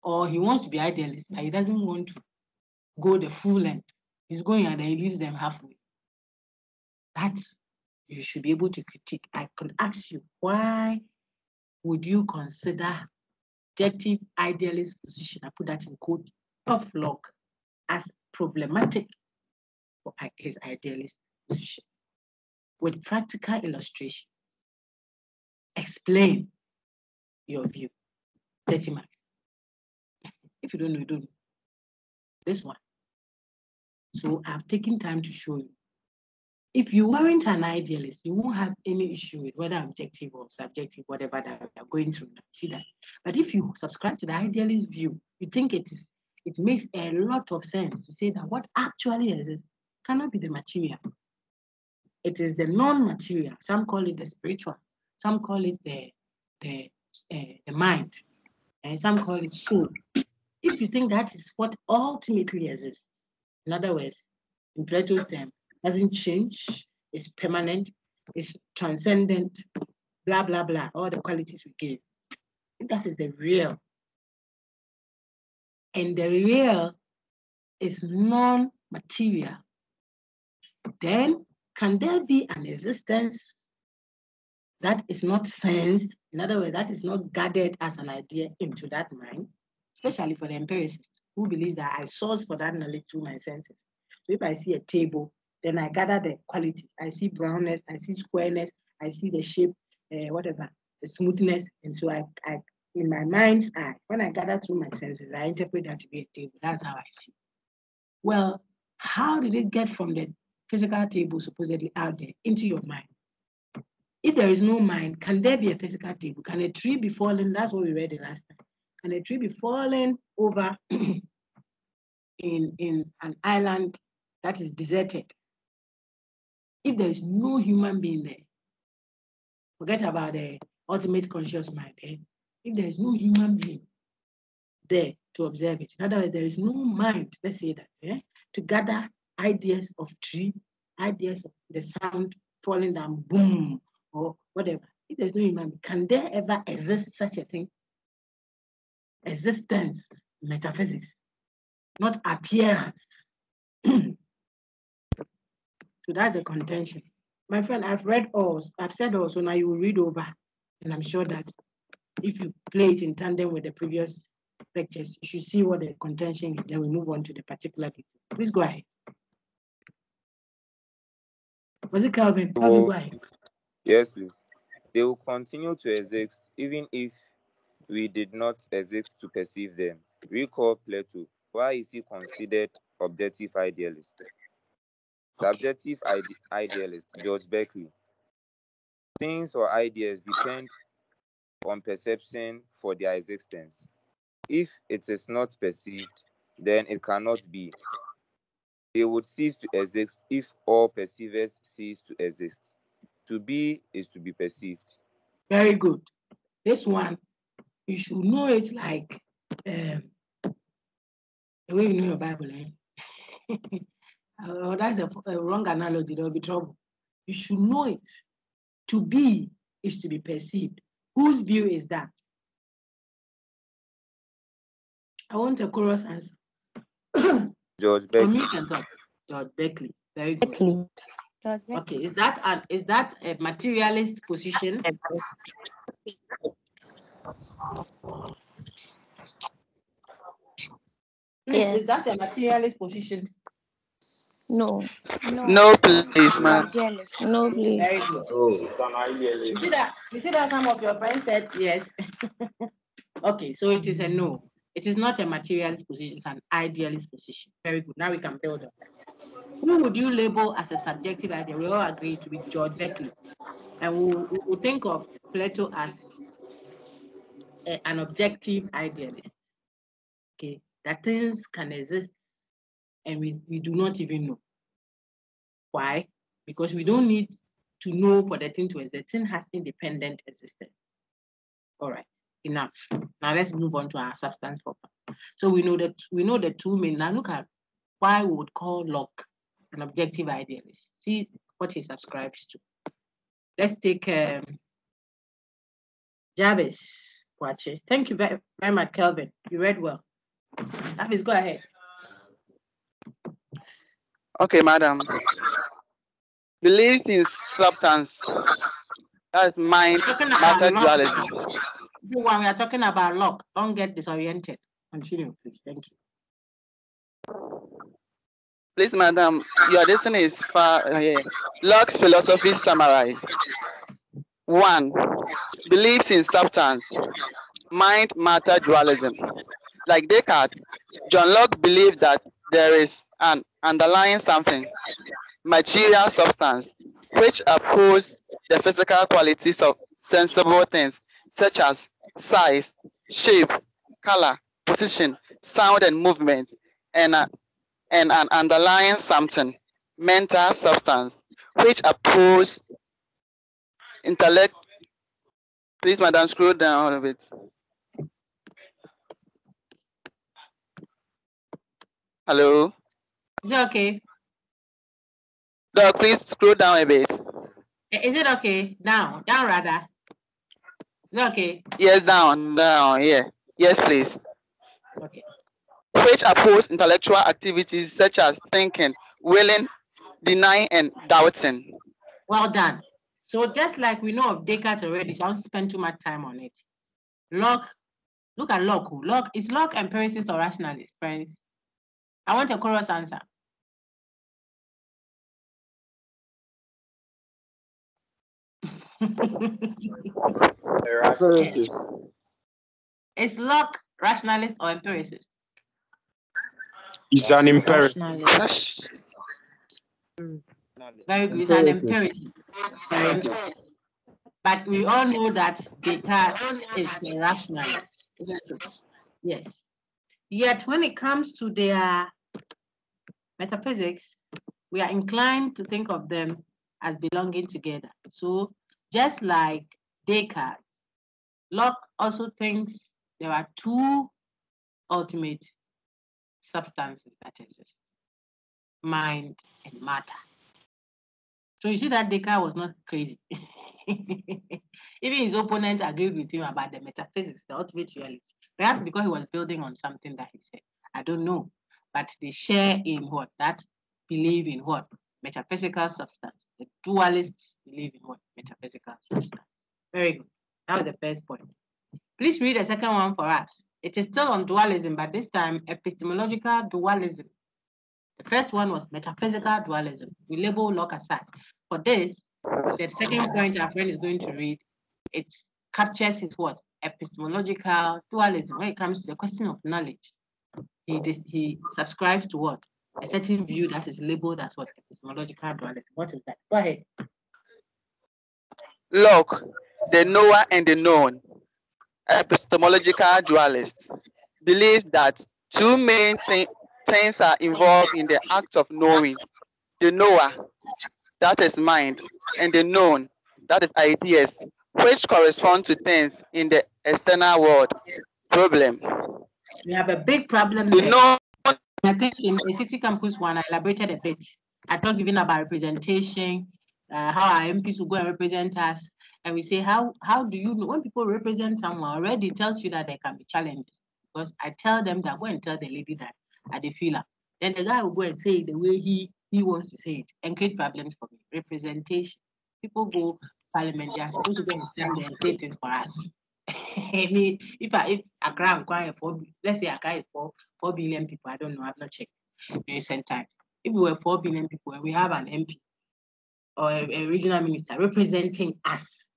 or he wants to be idealist, but he doesn't want to go the full length. He's going and then he leaves them halfway. That you should be able to critique. I could ask you, why would you consider objective idealist position, I put that in quote, of Locke, as problematic for his idealist position? With practical illustration, explain your view. 30 marks. If you don't know, you don't know. This one. So I've taken time to show you. If you weren't an idealist, you won't have any issue with whether objective or subjective, whatever that you're going through. See that. But if you subscribe to the idealist view, you think it makes a lot of sense to say that what actually exists cannot be the material. It is the non-material. Some call it the spiritual. Some call it the mind. And some call it soul. If you think that is what ultimately exists, in other words, in Plato's term, doesn't change, it's permanent, it's transcendent, blah, blah, blah, all the qualities we gave. That is the real. And the real is non-material. Then, can there be an existence that is not sensed? In other words, that is not gathered as an idea into that mind, especially for the empiricists who believe that I source for that knowledge through my senses. So if I see a table, then I gather the qualities. I see brownness, I see squareness, I see the shape, whatever, the smoothness. And so I, in my mind's eye, when I gather through my senses, I interpret that to be a table. That's how I see. Well, how did it get from the physical table supposedly out there into your mind? If there is no mind, can there be a physical table? Can a tree be fallen? That's what we read the last time. Can a tree be fallen over in an island that is deserted? If there is no human being there, forget about the ultimate conscious mind. If there is no human being there to observe it, in other words, there is no mind, let's say that, to gather ideas of tree, ideas of the sound falling down, boom, or whatever. If there's no human being, can there ever exist such a thing? Existence, metaphysics, not appearance. So that's the contention. My friend, I've read all, I've said all, so now you will read over. And I'm sure that if you play it in tandem with the previous lectures, you should see what the contention is. Then we move on to the particular details. Please go ahead. Was it Calvin? Calvin, go ahead.
Yes, please. They will continue to exist even if we did not exist to perceive them. Recall Plato. Why is he considered objective idealist? Subjective idealist, George Berkeley. Things or ideas depend on perception for their existence. If it is not perceived, then it cannot be. They would cease to exist if all perceivers cease to exist. To be is to be perceived.
Very good. This one, you should know it like the way you know your Bible. That's a wrong analogy. There will be trouble. You should know it. To be is to be perceived. Whose view is that? I want a chorus answer.
George Berkeley.
George Berkeley. Very good. Okay, is that a materialist position?
Yes.
Is that a materialist position?
No.
No, please, ma'am.
No, please.
Very good.
It's an idealist.
You see that some of your friends said yes. Okay, so it is a no. It is not a materialist position, it's an idealist position. Very good. Now we can build on that. Who would you label as a subjective idea? We all agree to be George Berkeley. And we'll think of Plato as an objective idealist. Okay, that things can exist and we do not even know. Why? Because we don't need to know for the thing to exist. The thing has independent existence. All right, enough. Now let's move on to our substance proper. So we know the two main. Now look at why we would call Locke an objective idealist. See what he subscribes to. Let's take Jarvis. Kwache. Thank you very, very much, Kelvin. You read well. Hafiz, go ahead.
Okay, madam. Beliefs in substance. That's mind, matter, dualism.
We are talking about Locke. Don't get disoriented. Continue, please. Thank you.
Please, madam, your listening is far here. Locke's philosophy summarized. 1. Beliefs in substance. Mind, matter, dualism. Like Descartes, John Locke believed that there is an underlying something, material substance, which opposes the physical qualities of sensible things, such as size, shape, color, position, sound, and movement, and an underlying something, mental substance, which opposes intellect. Please, madam, scroll down a bit. Hello?
Is it okay?
Doc, please scroll down a bit.
Is it okay? Down rather. Is it okay?
Yes, down, yeah. Yes, please.
Okay.
Which oppose intellectual activities such as thinking, willing, denying, and doubting.
Well done. So just like we know of Descartes already, so I won't spend too much time on it. Locke, look at Locke. Locke, is Locke empiricist or rationalist, friends? I want a chorus answer. Is Locke rationalist or empiricist?
He's an empiricist.
Very good. He's an empiricist. But we all know that Descartes is a rationalist. Yes. Yet when it comes to their metaphysics, we are inclined to think of them as belonging together. So just like Descartes, Locke also thinks there are two ultimate substances that exist, mind and matter. So you see that Descartes was not crazy. Even his opponents agreed with him about the metaphysics, the ultimate reality. Perhaps because he was building on something that he said. I don't know. But they share in what? That believe in what? Metaphysical substance. The dualists believe in what? Metaphysical substance. Very good. That was the first point. Please read the second one for us. It is still on dualism, but this time epistemological dualism. The first one was metaphysical dualism. We label Locke aside. For this, the second point our friend is going to read, it captures his what? Epistemological dualism. When it comes to the question of knowledge, he subscribes to what? A certain view that is labeled as what? Epistemological dualism. What is that? Go ahead.
Locke, the knower and the known, epistemological dualist, believes that two main things are involved in the act of knowing. The knower, that is mind, and the known, that is ideas, which correspond to things in the external world. Problem.
We have a big problem
there.
I think in a city campus one, I elaborated a bit. I talked even about representation, how our MPs will go and represent us. And we say, how do you know when people represent someone already tells you that there can be challenges? Because I tell them that go and tell the lady that I feel her. Then the guy will go and say it the way he wants to say it and create problems for me. Representation. People go parliament, they are supposed to go and stand there and say things for us. if Accra requires let's say Accra is 4 billion people, I don't know, I've not checked in recent times. If we were 4 billion people and we have an MP or a regional minister representing us,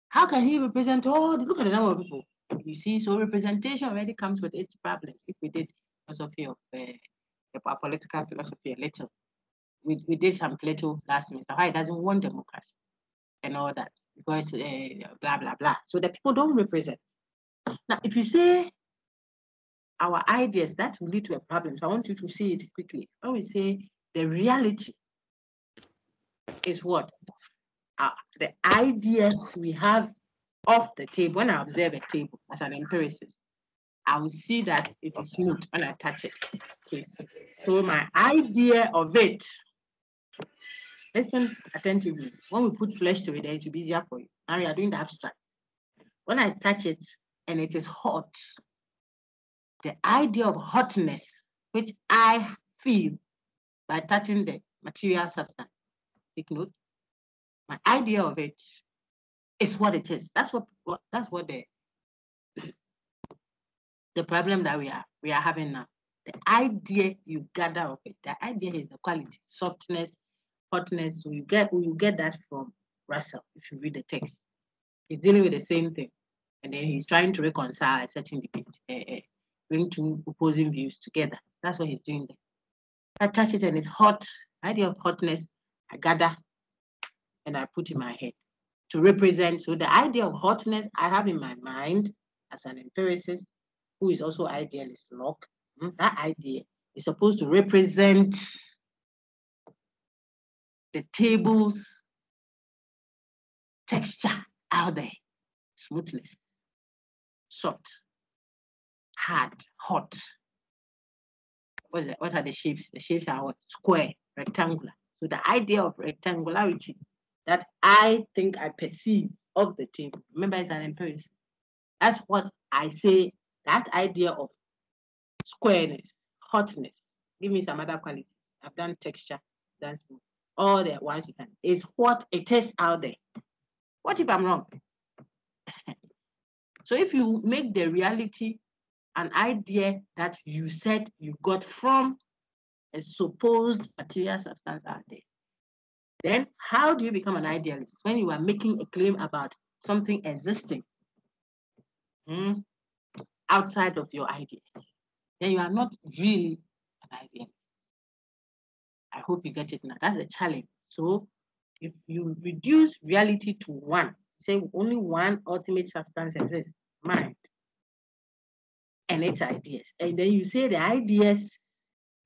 how can he represent all? Look at the number of people. You see, so representation already comes with its problems. If we did philosophy of our political philosophy a little, we did some Plato last semester. Why he doesn't want democracy and all that, because blah blah blah. So the people don't represent. Now, if you say our ideas, that will lead to a problem. So I want you to see it quickly. When we say the reality is what? The ideas we have off the table. When I observe a table as an empiricist, I will see that it is smooth when I touch it. Okay. So my idea of it, listen attentively. When we put flesh to it, it will be easier for you. Now we are doing the abstract. When I touch it and it is hot, the idea of hotness, which I feel by touching the material substance, take note, my idea of it is what it is. That's what the problem that we are having now. The idea you gather of it, the idea is the quality, softness, hotness. So you get that from Russell if you read the text. He's dealing with the same thing, and then he's trying to reconcile a certain debate, bring two opposing views together. That's what he's doing there. I touch it and it's hot. Idea of hotness, I gather and I put in my head to represent. So the idea of hotness I have in my mind as an empiricist, who is also idealist, Locke. That idea is supposed to represent the table's texture out there, smoothness, soft, hard, hot. What are the shapes? The shapes are what? Square, rectangular. So the idea of rectangularity that I think I perceive of the table, remember it's an empiricist. That's what I say, that idea of squareness, hotness, give me some other qualities. I've done texture, that's good. All the ones you can, is what it is out there. What if I'm wrong? So if you make the reality an idea that you said you got from a supposed material substance out there, then how do you become an idealist when you are making a claim about something existing outside of your ideas? Then you are not really an idealist. I hope you get it now. That's a challenge. So if you reduce reality to one, say only one ultimate substance exists, mind, and its ideas. And then you say the ideas,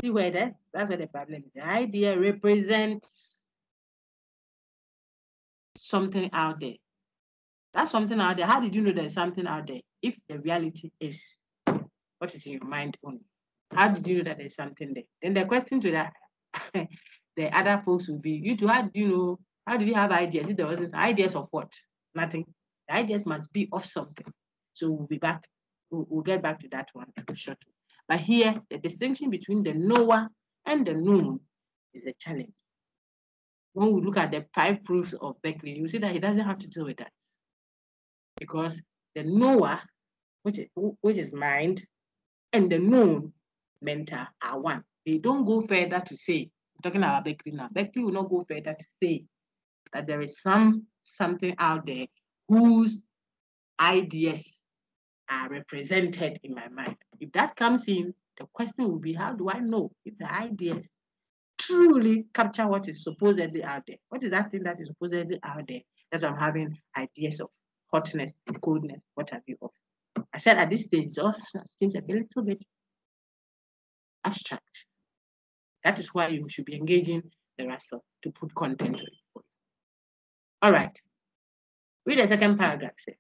see where that's where the problem is. The idea represents something out there. That's something out there. How did you know there's something out there if the reality is what is in your mind only? How did you know that there's something there? Then the question to that, the other folks will be, you two, how did you know? How did you have ideas? If there wasn't ideas of what? Nothing. The ideas must be of something. So we'll be back. We'll get back to that one shortly. But here, the distinction between the knower and the known is a challenge. When we look at the 5 proofs of Berkeley, you see that he doesn't have to deal with that. Because the knower, which is mind, and the known, mental, are one. They don't go further to say, I'm talking about Berkeley now. Berkeley will not go further to say that there is something out there whose ideas are represented in my mind. If that comes in, the question will be, how do I know if the ideas truly capture what is supposedly out there? What is that thing that is supposedly out there that I'm having ideas of hotness and coldness, what have you of? I said at this stage, it just seems a little bit abstract. That is why you should be engaging the Russell to put content to it. All right. Read the second paragraph. Say.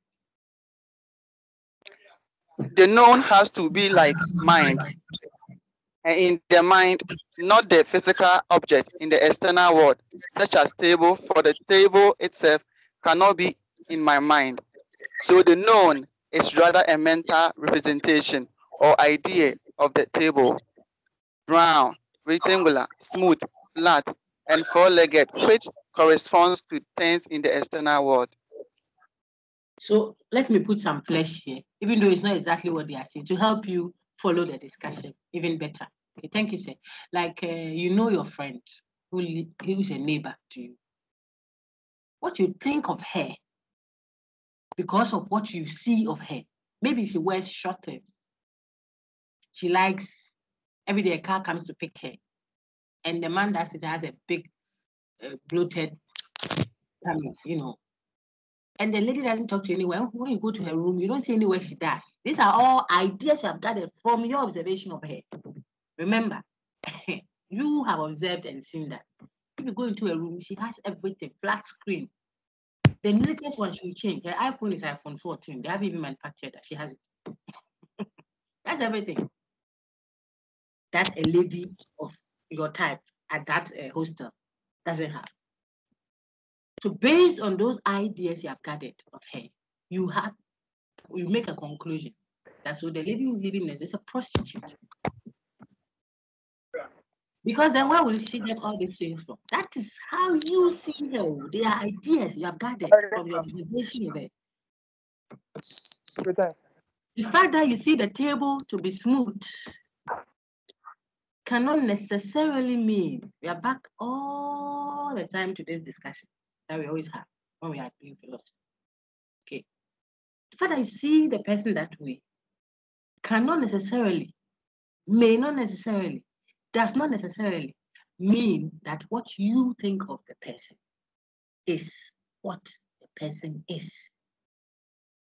The known has to be like mind, and in the mind, not the physical object in the external world, such as table, for the table itself cannot be in my mind. So the known is rather a mental representation or idea of the table, round, rectangular, smooth, flat, and four-legged, which corresponds to things in the external world.
So let me put some flesh here, even though it's not exactly what they are saying, to help you follow the discussion even better. Okay, thank you, sir. Like you know your friend who's a neighbor to you. What you think of her because of what you see of her. Maybe she wears short things. She likes every day a car comes to pick her, and the man that has a big bloated tummy, you know. And the lady doesn't talk to you anywhere. When you go to her room, you don't see anywhere she does. These are all ideas you have gathered from your observation of her. Remember, you have observed and seen that. If you go into a room, she has everything, flat screen. The latest one she changed. Her iPhone is iPhone 14. They haven't even manufactured that. She has it. That's everything that a lady of your type at that hostel doesn't have. So based on those ideas you have gathered of her, you have we make a conclusion. That's so the lady who's living there is a prostitute. Because then where will she get all these things from? That is how you see her. They are ideas you have gathered from your observation there. The fact that you see the table to be smooth cannot necessarily mean we are back all the time to this discussion that we always have when we are doing philosophy. Okay. The fact that you see the person that way cannot necessarily, may not necessarily, does not necessarily mean that what you think of the person is what the person is.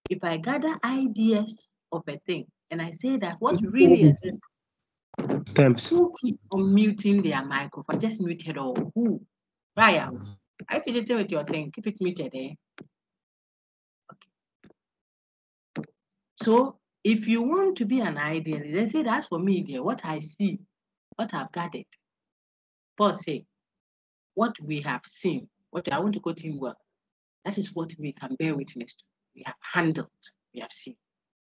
If I gather ideas of a thing and I say that what really exists, who keep on muting their microphone? Just mute it all. Who? Ryan, I feel it with your thing. Keep it muted, eh? Okay. So if you want to be an idealist, then say that's for me there. What I see, what I've gathered. Paul say, what we have seen, what I want to quote him well, that is what we can bear witness to. We have handled, we have seen.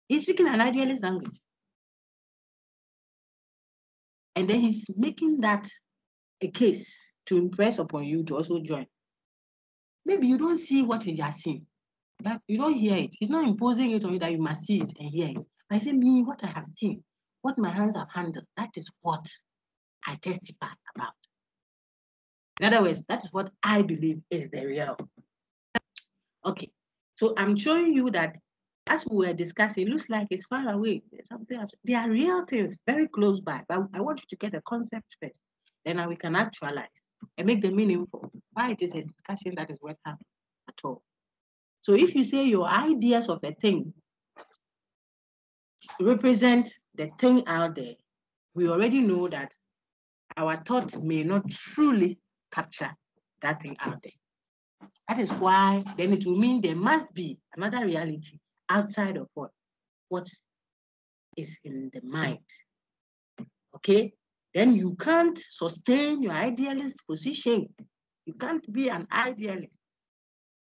He's speaking an idealist language. And then he's making that a case to impress upon you to also join. Maybe you don't see what he has seen, but you don't hear it. He's not imposing it on you that you must see it and hear it. I say, me, what I have seen, what my hands have handled, that is what I testify about. In other words, that is what I believe is the real. Okay, so I'm showing you that as we were discussing, it looks like it's far away. There's something else. There are real things very close by, but I want you to get a concept first. Then we can actualize and make them meaningful. Why it is a discussion that is worth having at all. So if you say your ideas of a thing represent the thing out there, we already know that our thought may not truly capture that thing out there. That is why then it will mean there must be another reality outside of what is in the mind. Okay? Then you can't sustain your idealist position. You can't be an idealist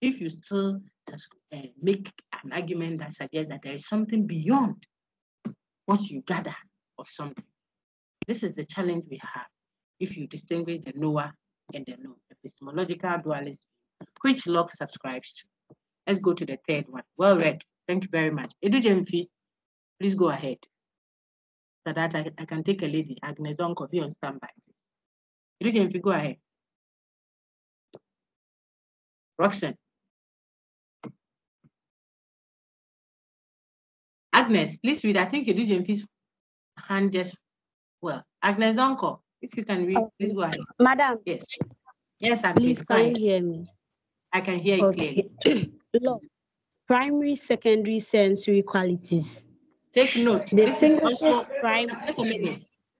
if you still make an argument that suggests that there is something beyond what you gather of something. This is the challenge we have if you distinguish the knower and the known. Epistemological dualism, which Locke subscribes to. Let's go to the third one. Well read. Thank you very much. Edu Jemfi, please go ahead. So that I can take a lady. Agnes, don't be on standby. Edu Jemfi, go ahead. Roxanne. Agnes, please read. I think Edu Jemfi's hand just, well, Agnes, don't call. If you can read, please go ahead.
Madam.
Yes. Yes,
please, can you hear me?
I can hear you clearly.
Look, primary, secondary sensory qualities.
Take note.
Distinguishes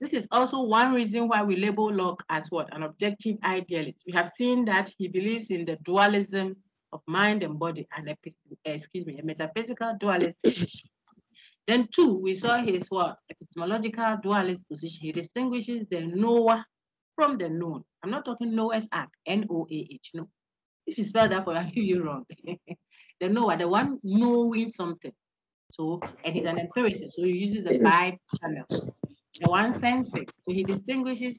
This is also one reason why we label Locke as what? An objective idealist. We have seen that he believes in the dualism of mind and body and a metaphysical dualist position. Then two, we saw his what? Epistemological dualist position. He distinguishes the knower from the known. I'm not talking Noah's Ark, N-O-A-H, no. If you spell that for you, I'll give you wrong. The knower, the one knowing something. So, and he's an empiricist, so he uses the 5 channels. The one sensing, so he distinguishes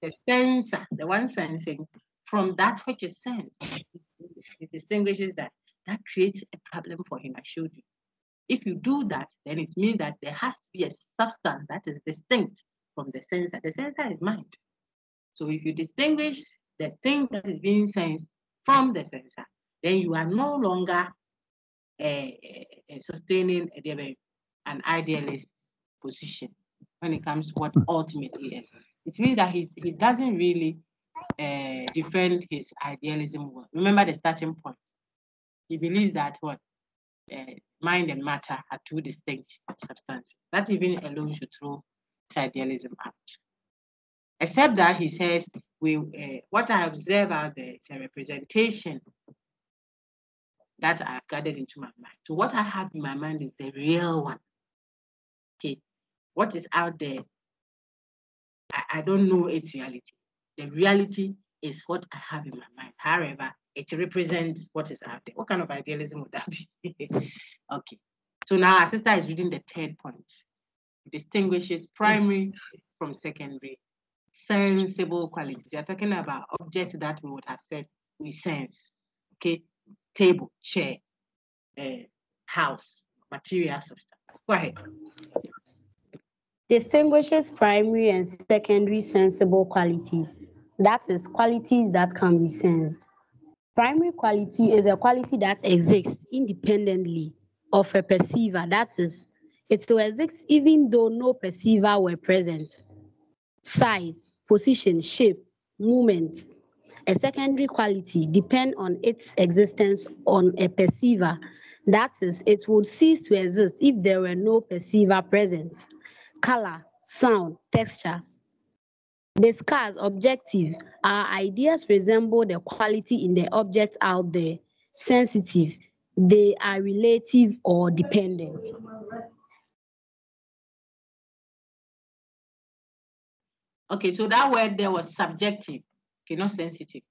the sensor, the one sensing, from that which is sensed. He distinguishes that. That creates a problem for him, I showed you. If you do that, then it means that there has to be a substance that is distinct from the sensor. The sensor is mind. So if you distinguish the thing that is being sensed from the sensor, then you are no longer sustaining an idealist position when it comes to what ultimately exists. It means that he doesn't really defend his idealism well. Remember the starting point. He believes that what mind and matter are two distinct substances. That even alone should throw his idealism out. Except that he says, what I observe out there is a representation that I've gathered into my mind. So what I have in my mind is the real one. Okay, what is out there, I don't know its reality. The reality is what I have in my mind. However, it represents what is out there. What kind of idealism would that be? Okay, So now our sister is reading the third point. It distinguishes primary from secondary. Sensible qualities. You're talking about objects that we would have said we sense. Okay, table, chair, house, material substance. Go ahead.
Distinguishes primary and secondary sensible qualities. That is, qualities that can be sensed. Primary quality is a quality that exists independently of a perceiver. That is, it still exists even though no perceiver were present. Size, position, shape, movement. A secondary quality depend on its existence on a perceiver. That is, it would cease to exist if there were no perceiver present. Color, sound, texture. Discuss objective. Our ideas resemble the quality in the object out there. Sensitive. They are relative or dependent.
Okay, so that word there was subjective, okay, not sensitive.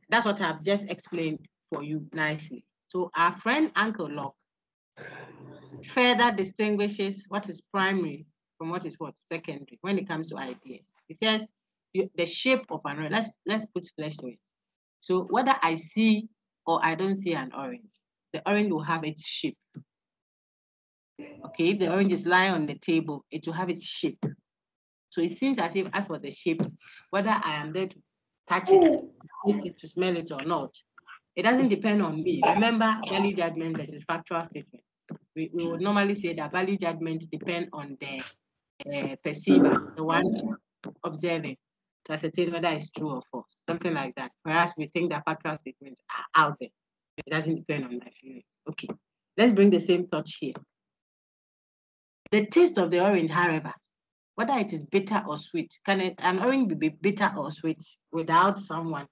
That's what I've just explained for you nicely. So our friend Uncle Locke further distinguishes what is primary from what is secondary when it comes to ideas. He says the shape of an orange. Let's put flesh to it. So whether I see or I don't see an orange, the orange will have its shape. Okay, if the orange is lying on the table, it will have its shape. So it seems as if, as for the shape, whether I am there to touch it, taste it, to smell it or not, it doesn't depend on me. Remember, value judgment versus factual statement. We would normally say that value judgment depend on the perceiver, the one observing, to ascertain whether it's true or false, something like that. Whereas we think that factual statements are out there. It doesn't depend on my feelings. Okay, let's bring the same touch here. The taste of the orange, however, whether it is bitter or sweet, can an orange be bitter or sweet without someone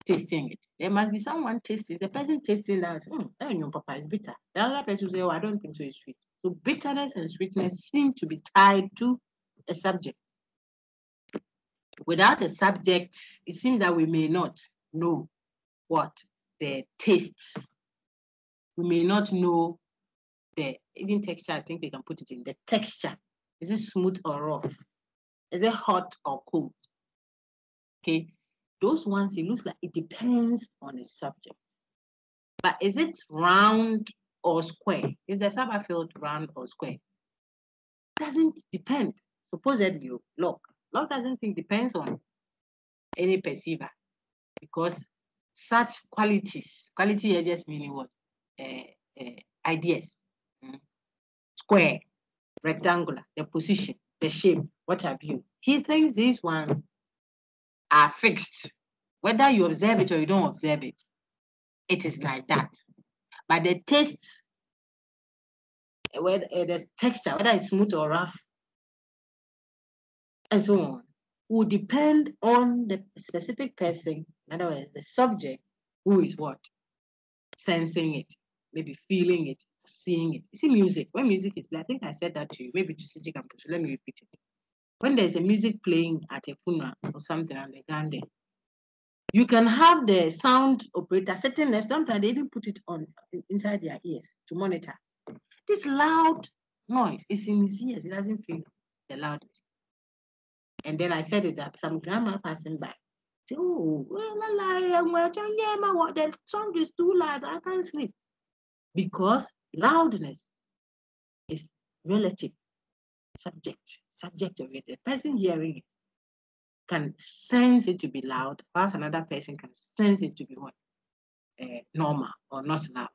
tasting it? There must be someone tasting. The person tasting that, your papa is bitter. The other person will say, oh, I don't think so, it's sweet. So bitterness and sweetness seem to be tied to a subject. Without a subject, it seems that we may not know what the taste. We may not know the even texture. I think we can put it in the texture. Is it smooth or rough? Is it hot or cold? Okay, those ones, it looks like it depends on the subject. But is it round or square? Is the summer field round or square? Doesn't depend. Supposedly, Locke doesn't think depends on any perceiver, because such qualities, quality here just meaning what? Ideas. Square, rectangular, the position, the shape, what have you. He thinks these ones are fixed. Whether you observe it or you don't observe it, it is like that. But the taste, whether the texture, whether it's smooth or rough, and so on, will depend on the specific person, in other words, the subject, who is what? Sensing it, maybe feeling it, seeing it. You see music, when music is, I think I said that to you, maybe to CJ Campus, let me repeat it. When there's a music playing at a funeral or something on the garden, you can have the sound operator sitting there, sometimes they even put it on inside their ears to monitor. This loud noise is in his ears, he doesn't feel the loudness. And then I said it that some grandma passing by, say, oh, the song is too loud, I can't sleep. Because loudness is relative, subject of it. The person hearing it can sense it to be loud, whilst another person can sense it to be what? Normal or not loud.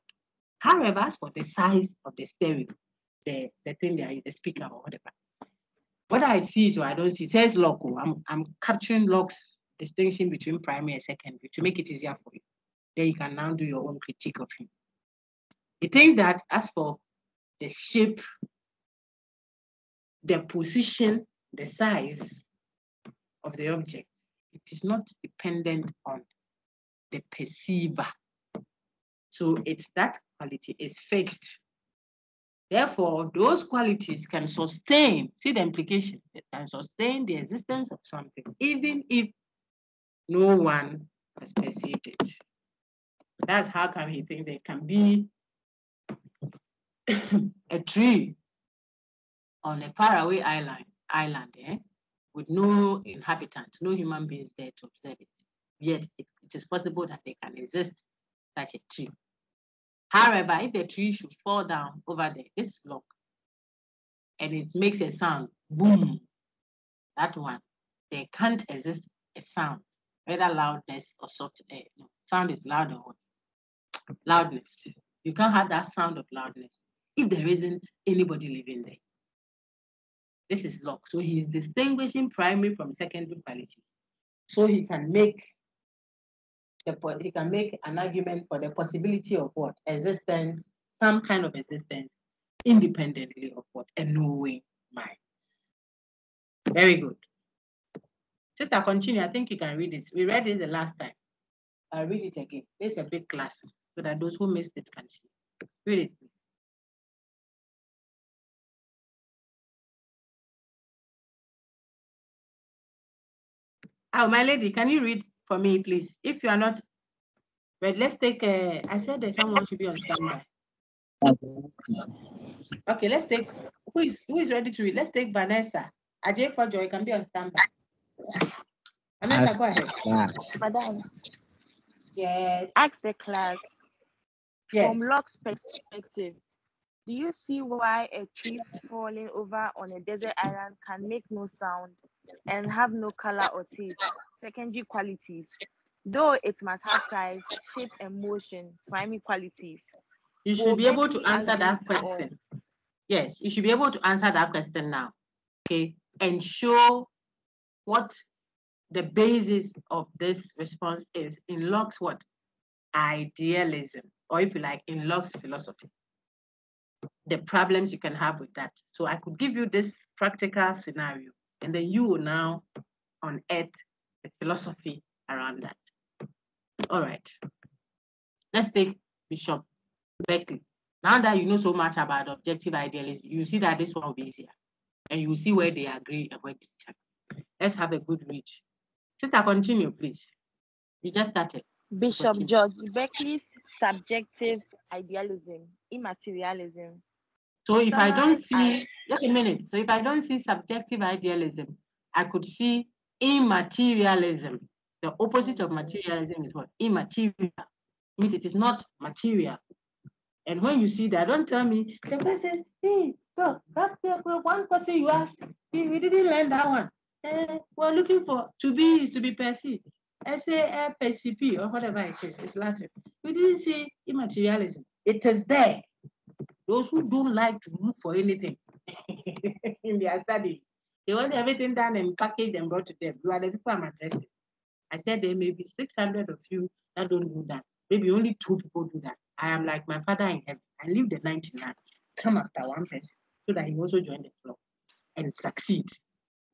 However, as for the size of the stereo, the thing there is the speaker or whatever, whether I see it or I don't see it, says Locke. I'm capturing Locke's distinction between primary and secondary to make it easier for you. Then you can now do your own critique of him. He thinks that as for the shape, the position, the size of the object, it is not dependent on the perceiver. So it's that quality is fixed. Therefore, those qualities can sustain, see the implication, it can sustain the existence of something, even if no one has perceived it. That's how come he thinks there can be a tree on a faraway island, with no inhabitants, no human beings there to observe it. Yet it is possible that they can exist such a tree. However, if the tree should fall down over there, this log, and it makes a sound, boom, that one, there can't exist a sound, whether loudness or soft. No, sound is loud or loudness. You can't have that sound of loudness if there isn't anybody living there. This is Locke. So he is distinguishing primary from secondary qualities. So he can make an argument for the possibility of what? Existence, some kind of existence, independently of what? A knowing mind. Very good. Sister, continue. I think you can read it. We read this the last time. I'll read it again. It's a big class so that those who missed it can see. Read it, please. Oh, my lady, can you read for me, please? If you are not ready, let's take. I said that someone should be on standby. Okay, let's take. Who is ready to read? Let's take Vanessa. Ajay for Joy can be on standby. Vanessa, go ahead.
Madam.
Yes.
Ask the class.
Yes.
From Locke's perspective, do you see why a tree falling over on a desert island can make no sound and have no color or taste, secondary qualities, though it must have size, shape, and motion, primary qualities?
You should be able to answer that question. Yes, you should be able to answer that question now. Okay, and show what the basis of this response is in Locke's what? Idealism, or if you like, in Locke's philosophy. The problems you can have with that. So I could give you this practical scenario, and then you will now unearth the philosophy around that. All right. Let's take Bishop Berkeley. Now that you know so much about objective idealism, you see that this one will be easier. And you will see where they agree and where they disagree. Let's have a good read. Sister, continue, please. You just started.
Bishop George Berkeley's subjective idealism, immaterialism.
So if I don't see, just a minute. So if I don't see subjective idealism, I could see immaterialism. The opposite of materialism is what? Immaterial. Means it is not material. And when you see that, don't tell me, the person says, hey, go, that one question you asked, we didn't learn that one. We're looking for to be is to be perceived. SAPCP or whatever it is, it's Latin. We didn't see immaterialism. It is there. Those who don't like to look for anything in their study, they want everything done and packaged and brought to them. You are the people I'm addressing. I said there may be 600 of you that don't do that. Maybe only 2 people do that. I am like my Father in heaven. I leave the 99, come after one person so that he also join the flock and succeed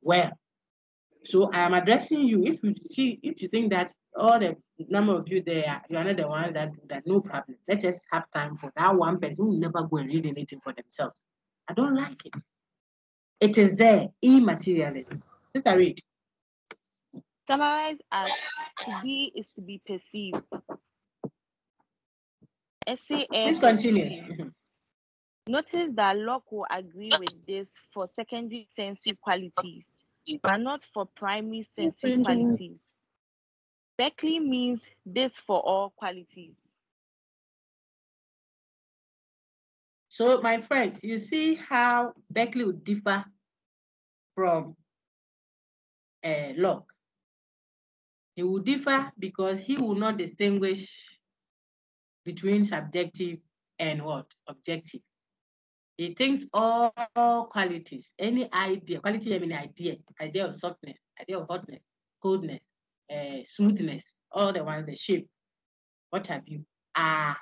well. So I am addressing you. If you think that all the number of you there, you are not the ones that do that, no problem. Let's just have time for that one person who will never go and read anything for themselves. I don't like it. It is there, immaterialism. Sister, read.
Summarize as to be is to be perceived.
Please continue.
Notice that Locke will agree with this for secondary sensory qualities, but not for primary sensory qualities. Berkeley means this for all qualities.
So, my friends, you see how Berkeley would differ from Locke. He will differ because he will not distinguish between subjective and what? Objective. He thinks all qualities, any idea, quality I mean idea of softness, idea of hotness, coldness, smoothness, all the ones, the shape, what have you, are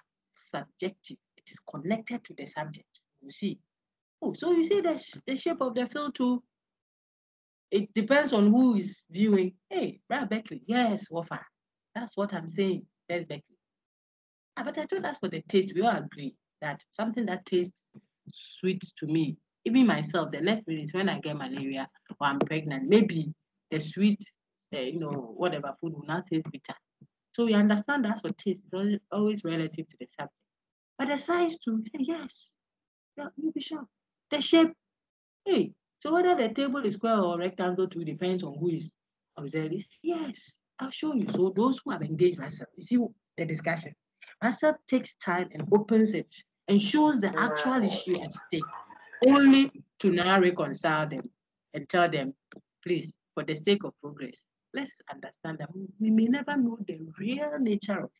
subjective. It is connected to the subject. You see. Oh, so you see the shape of the field too. It depends on who is viewing. Hey, Brad Berkeley, yes, Wafa. That's what I'm saying. There's Berkeley. But I thought that's for the taste. We all agree that something that tastes sweet to me, even myself, the next minute when I get malaria or I'm pregnant, maybe the sweet, whatever food will not taste bitter. So we understand that's what taste is always relative to the subject. But the size too, say yes. You'll be shocked. The shape, hey, so whether the table is square or rectangle too depends on who is observing. Yes, I'll show you. So those who have engaged Russell, you see the discussion. Russell takes time and opens it and shows the actual issue at stake, only to now reconcile them and tell them, please, for the sake of progress, let's understand that we may never know the real nature of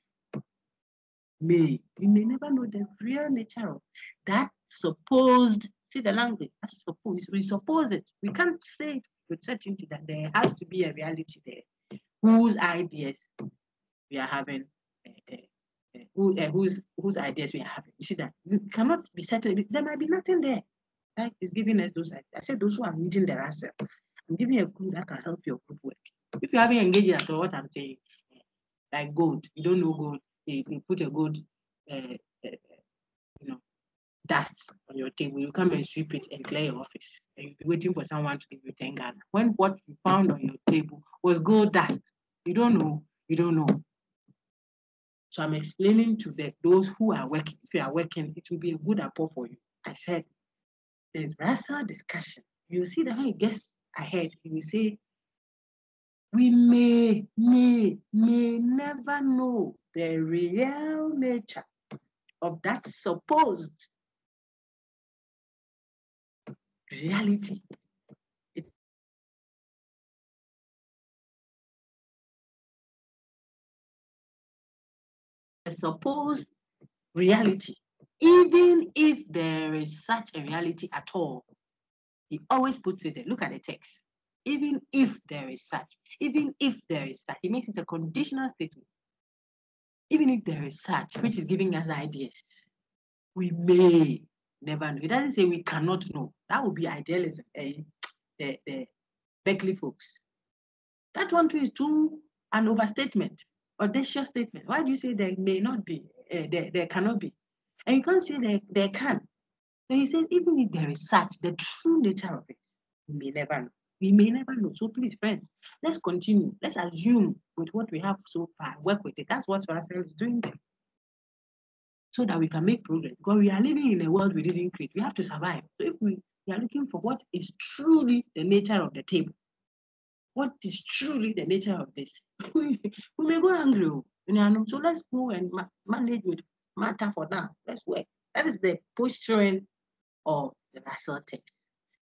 we may never know the real nature of that supposed, see the language, that's supposed, we suppose it. We can't say with certainty that there has to be a reality there, whose ideas we are having, whose ideas we are having. You see that? You cannot be certain, there might be nothing there. Right? It's giving us those ideas. I said those who are reading the answer, I'm giving you a clue that can help your group work. If you haven't engaged at all, what I'm saying, like gold, you don't know gold, you put a gold dust on your table, you come and sweep it and clear your office. And you'll be waiting for someone to give you 10 Ghana. When what you found on your table was gold dust, you don't know. So I'm explaining to those who are working. If you are working, it will be a good approach for you. I said, the Russell discussion, you see that when he gets ahead, he will say, we may never know the real nature of that supposed reality. A supposed reality, even if there is such a reality at all. He always puts it there. Look at the text. Even if there is such, he makes it a conditional statement. Even if there is such, which is giving us ideas, we may never know. It doesn't say we cannot know. That would be idealism, the Berkeley folks. That one too is too an overstatement, audacious statement. Why do you say there may not be, there cannot be? And you can't say there can. So he says, even if there is such, the true nature of it, we may never know. We may never know. So please, friends, let's continue. Let's assume with what we have so far, work with it. That's what Russell is doing there. So that we can make progress. Because we are living in a world we didn't create. We have to survive. So if we are looking for what is truly the nature of the table, what is truly the nature of this, we may go angry. So let's go and manage with matter for now. Let's work. That is the posturing of the Russell text.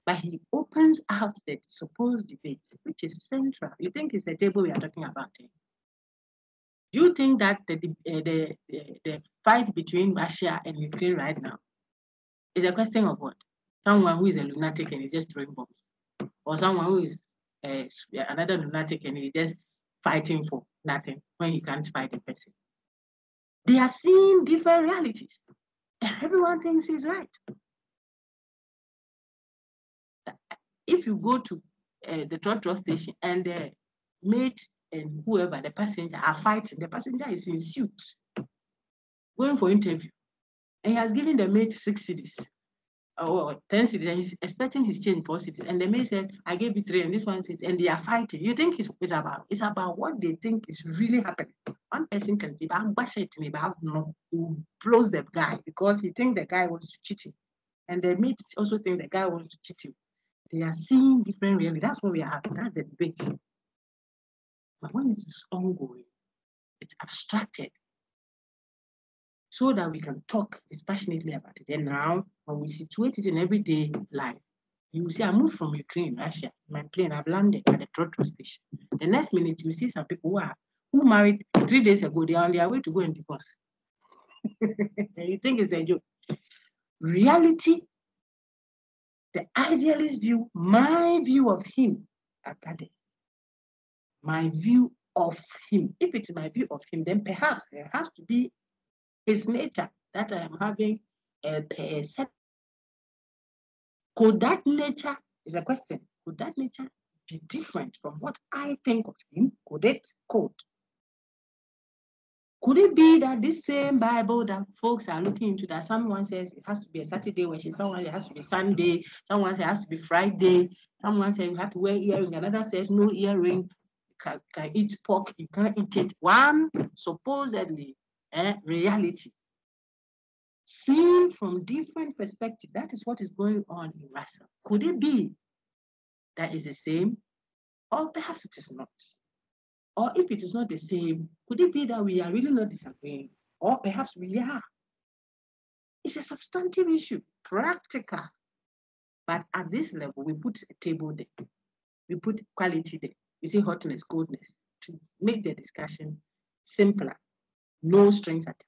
But he opens out the supposed debate, which is central. You think it's the table we are talking about here? Do you think that the fight between Russia and Ukraine right now is a question of what? Someone who is a lunatic and is just throwing bombs, or someone who is another lunatic and is just fighting for nothing when he can't fight a person? They are seeing different realities, and everyone thinks he's right. If you go to the trotro station and the mate and whoever, the passenger, are fighting, the passenger is in suit, going for interview, and he has given the mate 6 cedis or 10 cedis, and he's expecting his change 4 cedis, and the mate said, I gave you 3 and this one said, and they are fighting. You think it's about what they think is really happening. One person can be who blows the guy because he thinks the guy wants to cheat him, and the mate also think the guy wants to cheat him. They are seeing different reality. That's what we are having. That's the debate. But when it is ongoing, it's abstracted so that we can talk dispassionately about it. And now, when we situate it in everyday life, you will see I moved from Ukraine, Russia, my plane, I've landed at the trotro station. The next minute, you see some people who married 3 days ago, they are on their way to go and divorce. And you think it's a joke. Reality, the idealist view, my view of him, my view of him. If it's my view of him, then perhaps there has to be his nature that I am having a set. Could that nature, is a question, could that nature be different from what I think of him? Could it? Could it be that this same Bible that folks are looking into, that someone says it has to be a Saturday worship, someone says it has to be Sunday, someone says it has to be Friday, someone says you have to wear earring, another says no earring, can eat pork, you can't eat it. One supposedly reality seen from different perspectives. That is what is going on in Russell. Could it be that is the same? Or perhaps it is not. Or if it is not the same, could it be that we are really not disagreeing? Or perhaps we are. It's a substantive issue, practical. But at this level, we put a table there. We put quality there. We say hotness, coldness, to make the discussion simpler, no strings attached.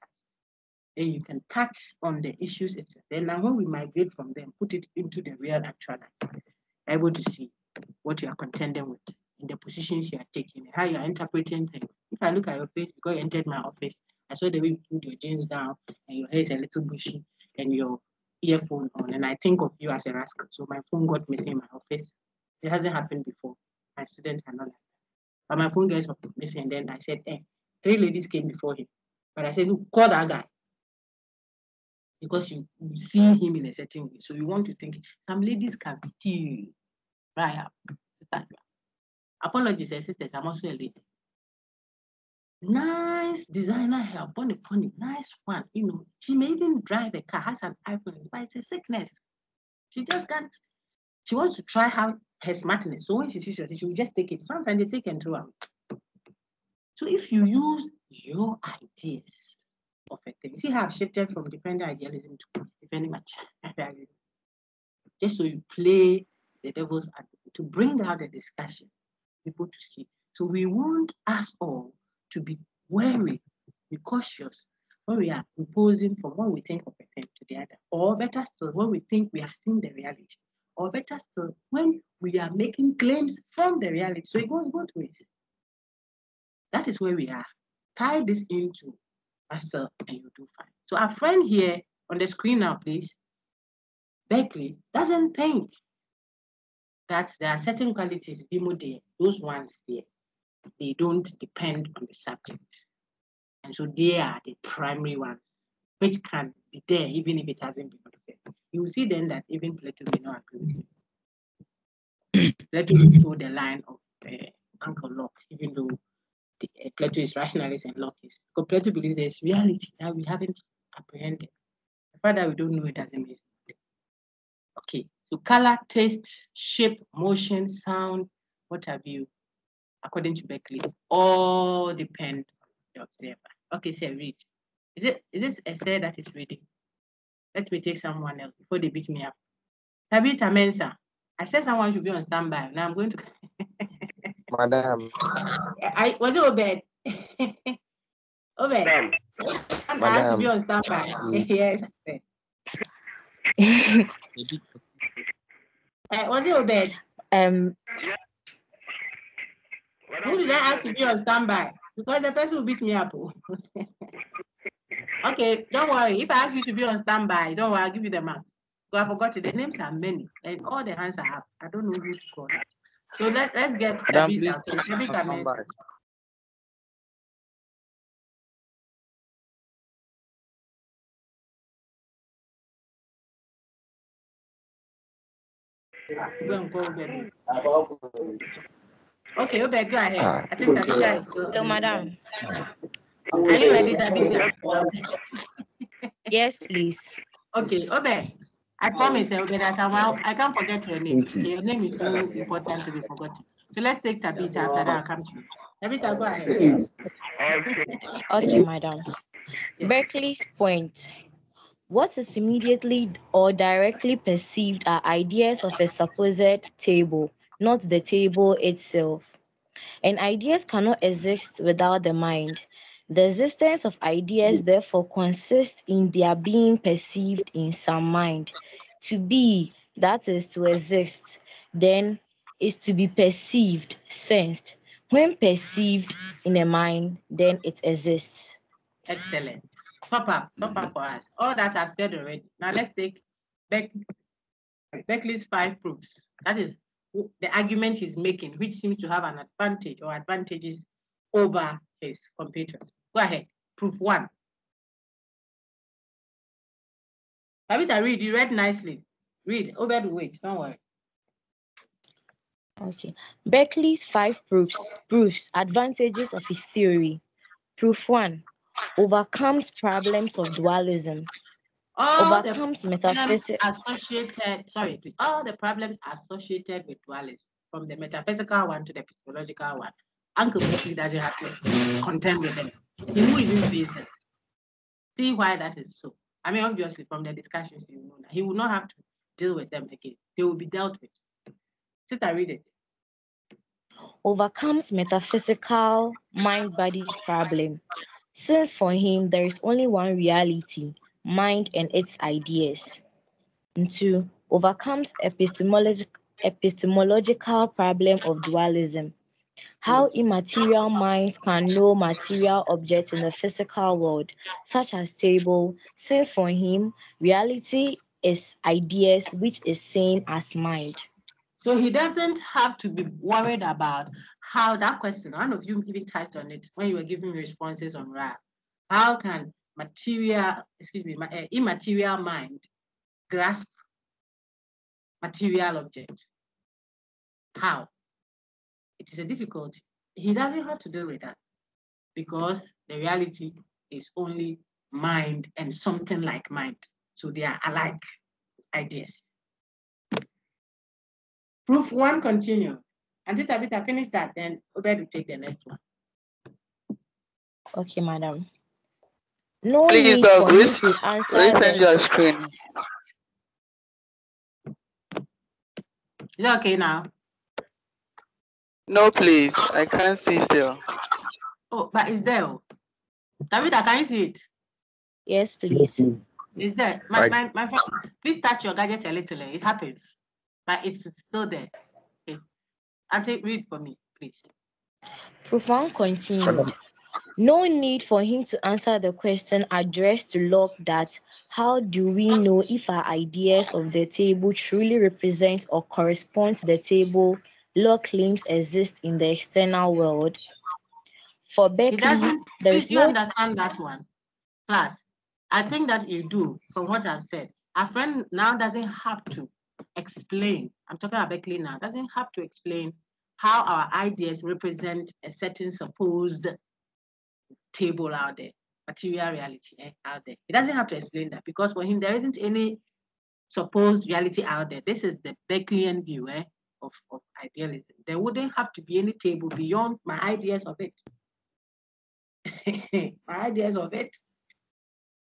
And you can touch on the issues itself. Then now when we migrate from them, put it into the real actual life, able to see what you are contending with in the positions you are taking, how you are interpreting things. If I look at your face, because you entered my office, I saw the way you put your jeans down and your hair is a little bushy and your earphone on, and I think of you as a rascal. So my phone got missing in my office. It hasn't happened before. My students are not like that. But my phone gets missing, and then I said, hey, 3 ladies came before him. But I said, look, call that guy. Because you see him in a certain way. So you want to think some ladies can steal. Right up. Apologies, sisters. I'm also a lady. Nice designer hair, bunny, nice one. You know, she may even drive a car, has an iPhone, but it's a sickness. She just can't. She wants to try her smartness. So when she sees her, she will just take it. Sometimes they take and throw out. So if you use your ideas of a thing, see how I've shifted from dependent idealism to dependent materialism. Just so you play the devil's advocate to bring out the discussion, people to see. So we want us all to be wary, be cautious when we are imposing from what we think of a thing to the other, or better still, when we think we have seen the reality, or better still, when we are making claims from the reality. So it goes both ways. That is where we are. Tie this into myself and you do fine. So our friend here on the screen now, please, Beckley, doesn't think that there are certain qualities, those ones there, they don't depend on the subject. And so they are the primary ones, which can be there even if it hasn't been said. You will see then that even Plato may not agree with you. Plato will show the line of Uncle Locke, even though Plato is rationalist and Locke is. Because Plato believes there's reality that we haven't apprehended. The fact that we don't know it doesn't mean it's not. Okay, so color, taste, shape, motion, sound, what have you, according to Beckley, all depend on the observer. Okay, so read. Is this essay that is reading? Let me take someone else before they beat me up. Tabitha Mensah. I said someone should be on standby. Now I'm going to.
Madam.
Was it Obed? Obed. I have to be on standby. Yes. Was it Obed? Who did I ask to be on standby? Because the person will beat me up. Okay, don't worry. If I ask you to be on standby, don't worry, I'll give you the mark. So I forgot it. The names are many, and all the hands are up. I don't know who's scored. So let's get Tabitha. Tabitha. Okay, Obed, go ahead. I think Tabitha is still.
Hello, madam.
Are you ready, Tabitha?
Yes, please.
Okay, Obed. I promise, Obed, I can't forget your name. Your name is too important to be forgotten. So let's take Tabitha. After that, I'll come to you. Tabitha, go ahead.
Okay, madam. Berkeley's point. What is immediately or directly perceived are ideas of a supposed table, not the table itself. And ideas cannot exist without the mind. The existence of ideas therefore consists in their being perceived in some mind. To be, that is to exist, then is to be perceived, sensed. When perceived in a mind, then it exists.
Excellent. Top up for us. All that I've said already. Now let's take Beckley's 5 proofs. That is the argument he's making, which seems to have an advantage or advantages over his compatriots. Go ahead. Proof 1. Tabitha, read. You read nicely. Read. Obed, wait. Don't worry.
Okay. Berkeley's 5 proofs advantages of his theory. Proof 1. Overcomes problems of dualism.
All the
overcomes
problems
metaphysics.
associated, sorry, please, all the problems associated with dualism, from the metaphysical one to the epistemological one, Uncle Wesley doesn't have to contend with them. He won't even face them. See why that is so. I mean, obviously, from the discussions, you know, he will not have to deal with them again. They will be dealt with. Sister, read it.
Overcomes metaphysical mind-body problem, since for him there is only one reality, mind and its ideas. And 2, overcomes epistemological problem of dualism, how immaterial minds can know material objects in the physical world, such as table, since for him reality is ideas, which is same as mind.
So he doesn't have to be worried about how that question, one of you even touched on it when you were giving responses on Ra. How can immaterial mind grasp material objects? How? It is a difficulty. He doesn't have to deal with that because the reality is only mind and something like mind. So they are alike ideas. Proof 1, continue. And Tabitha, finish that, then Obed will take the next one.
Okay, madam. No
Please,
need
dog,
for him to answer
resend your screen.
Is it okay now?
No, please. I can't see still.
Oh, but it's there. Tabitha, can you see it?
Yes, please.
It's there. My friend, please touch your gadget a little. It happens. But it's still there. Okay. Auntie, read for me, please.
Proof 1 continued. No need for him to answer the question addressed to Locke that how do we know if our ideas of the table truly represent or correspond to the table Locke claims exist in the external world? For Berkeley, there is no...
You understand that one? Class, I think that you do, from what I've said. Our friend now doesn't have to explain, I'm talking about Berkeley now, doesn't have to explain how our ideas represent a certain supposed table out there, material reality out there. He doesn't have to explain that because for him, there isn't any supposed reality out there. This is the Berkeleyan view of idealism. There wouldn't have to be any table beyond my ideas of it. My ideas of it.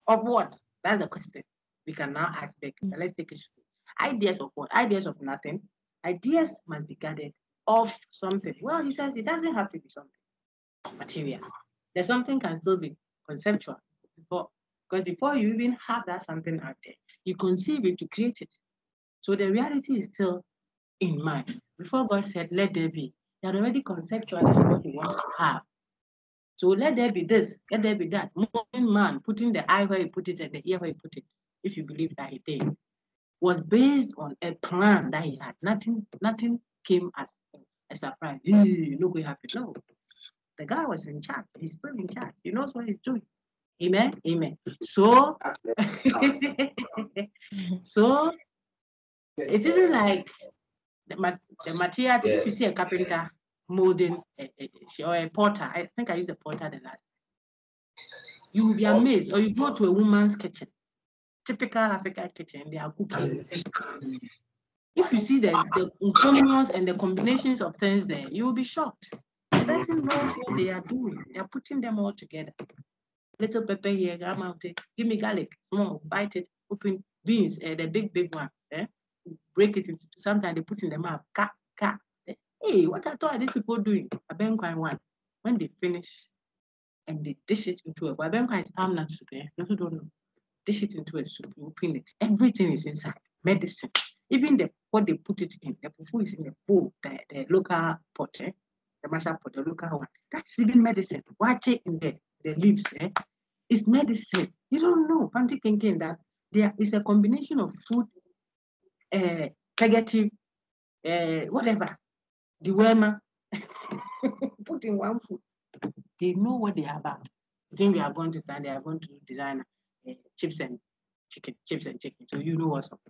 Of what? That's the question. We can now ask Berkeley. Let's take it. Ideas of what? Ideas of nothing. Ideas must be gathered of something. Well, he says it doesn't have to be something material. The something can still be conceptual. Because before you even have that something out there, you conceive it to create it. So the reality is still in mind. Before God said, let there be, he had already conceptualized what he wants to have. So let there be this, let there be that. Moving man, putting the eye where he put it and the ear where he put it, if you believe that he did, was based on a plan that he had. Nothing came as a surprise. Look what happened. No. The guy was in charge. He's still in charge. He knows what he's doing. Amen. Amen. So, so it isn't like the material. If you see a carpenter molding or a potter, I think I used a potter the last time. You will be amazed. Or you go to a woman's kitchen, typical African kitchen, they are cooking. If you see the ingredients and the combinations of things there, you will be shocked. The person knows what they are doing. They are putting them all together. Little pepper here, grandma, give me garlic, small, bite it, open beans, the big one, break it into, sometimes they put in the mouth, cat. Hey, what are these people doing? A benquine one. When they finish and they dish it into a benquine is palm nut soup, you also don't know. Dish it into a soup, you open it. Everything is inside. Medicine. Even what they put it in, the fufu is in the bowl, the local pot, the mashup pot, the local one. That's even medicine. Watch it in the leaves, it's medicine. You don't know. Panty thinking that there is a combination of food, negative, whatever, the wormer, put in one food. They know what they are about. I think we are going to stand, they are going to design chips and chicken. So you know what's up.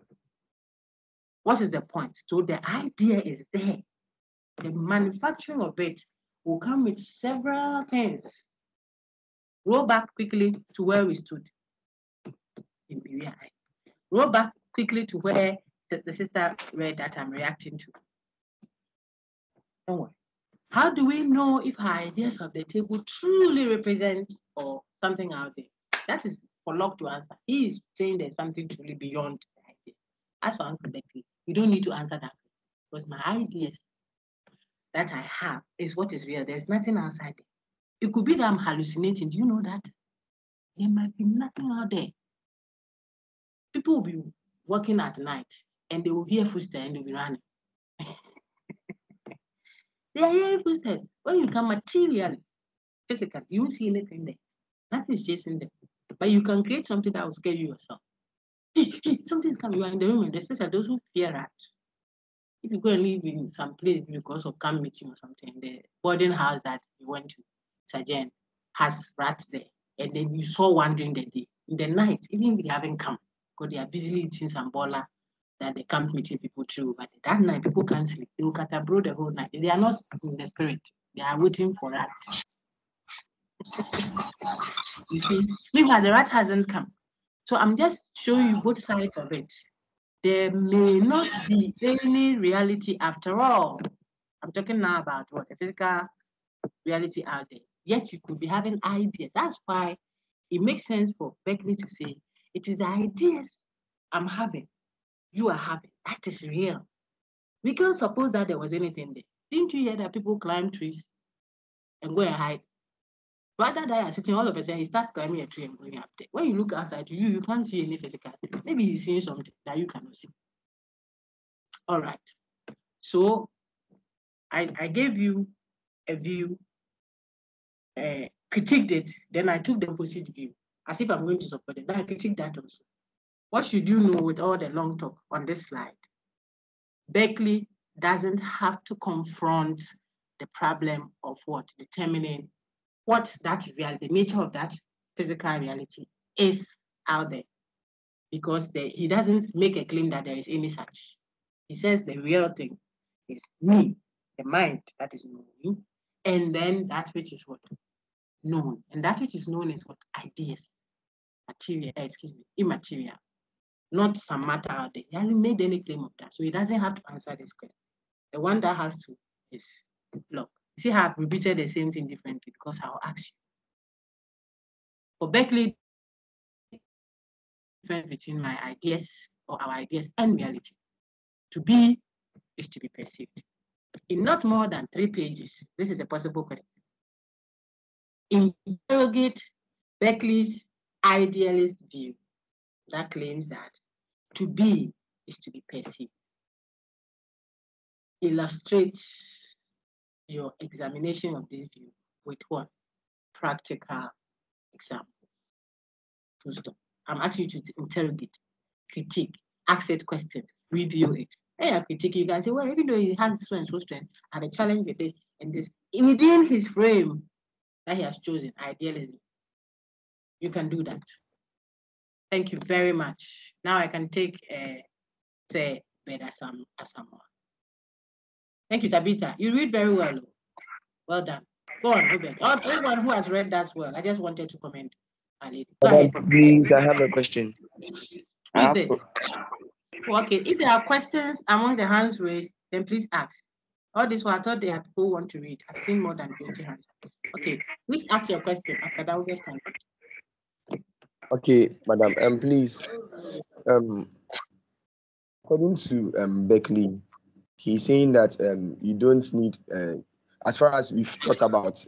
What is the point? So the idea is there. The manufacturing of it will come with several things. Roll back quickly to where we stood. Roll back quickly to where the sister read that I'm reacting to. Don't worry. How do we know if her ideas of the table truly represent or something out there? That is for Locke to answer. He is saying there's something truly beyond the ideas. As for Uncle Becky, you don't need to answer that because my ideas that I have is what is real. There's nothing outside there. It could be that I'm hallucinating. Do you know that? There might be nothing out there. People will be working at night and they will hear footsteps and they'll be running. They are hearing footsteps. When you come materially, physically, you won't see anything there. Nothing is chasing them. But you can create something that will scare you yourself. Hey, something's coming. You are in the room, and especially those who fear rats. If you go and live in some place because of camp meeting or something, the boarding house that you went to, Sajan, has rats there. And then you saw one during the day. In the night, even if they haven't come, because they are busily eating some bola that the camp meeting people through. But that night, people can't sleep. They will catabro the whole night. They are not in the spirit. They are waiting for rats. You see, meanwhile, the rat hasn't come. So I'm just showing you both sides of it. There may not be any reality after all. I'm talking now about what? The physical reality out there. Yet you could be having ideas. That's why it makes sense for Beckley to say, it is the ideas I'm having, you are having. That is real. We can't suppose that there was anything there. Didn't you hear that people climb trees and go and hide? Rather than are sitting all of a sudden, he starts climbing a tree and going up there. When you look outside, you can't see any physical thing. Maybe he's seeing something that you cannot see. All right. So I gave you a view, critiqued it, then I took the opposite view, as if I'm going to support it. Then I critiqued that also. What should you know with all the long talk on this slide? Beckley doesn't have to confront the problem of what? Determining what that reality, the nature of that physical reality is out there. Because he doesn't make a claim that there is any such. He says the real thing is me, the mind that is knowing, and then that which is what? Known. And that which is known is what? Ideas. Immaterial. Not some matter out there. He hasn't made any claim of that. So he doesn't have to answer this question. The one that has to is Locke. You see how I've repeated the same thing differently because I'll ask you. For Beckley, the difference between my ideas or our ideas and reality. To be is to be perceived. In not more than 3 pages, this is a possible question. Interrogate Beckley's idealist view that claims that to be is to be perceived. Illustrate your examination of this view with what? Practical example. Full stop. I'm asking you to interrogate, critique, ask it questions, review it. Hey, I critique, you can say, well, even though he has this one so strength, I have a challenge with this and this. Within his frame that he has chosen, idealism, you can do that. Thank you very much. Now I can take say Asamoah. Thank you, Tabitha. You read very well. Well done. Go on, Obed. Everyone who has read that well, I just wanted to comment. Go ahead.
Please, I have a question.
Who's this? Okay, if there are questions among the hands raised, then please ask. All this one, I thought there are people who want to read. I've seen more than 20 hands. Okay, please ask your question. After that, we'll come.
Okay, madam, please, according to Beckley, he's saying that you don't need, as far as we've thought about,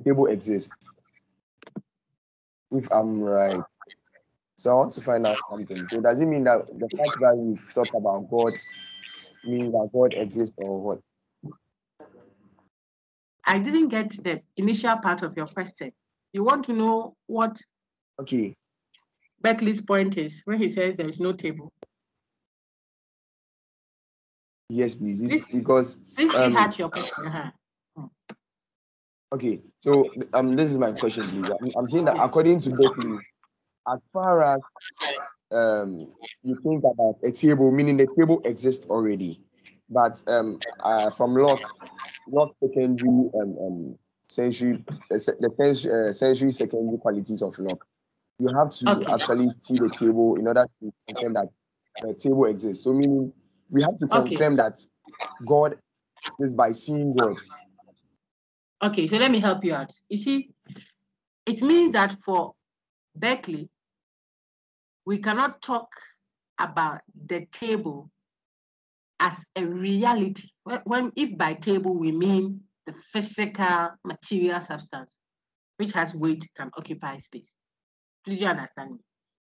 table exists. If I'm right, so I want to find out something. So does it mean that the fact that we've thought about God means that God exists or what?
I didn't get the initial part of your question. You want to know what Beckley's point is when he says there is no table?
Yes, please. Because
this had your question.
Okay, so this is my question, please. I'm saying that according to Beckley, as far as you think about a table, meaning the table exists already, but from Locke secondary century, the century secondary qualities of Locke, you have to actually see the table in order to confirm that the table exists. So meaning we have to confirm that God is by seeing God.
Okay, so let me help you out. You see, it means that for Berkeley, we cannot talk about the table as a reality. If by table we mean the physical material substance, which has weight, can occupy space. Please, you understand me?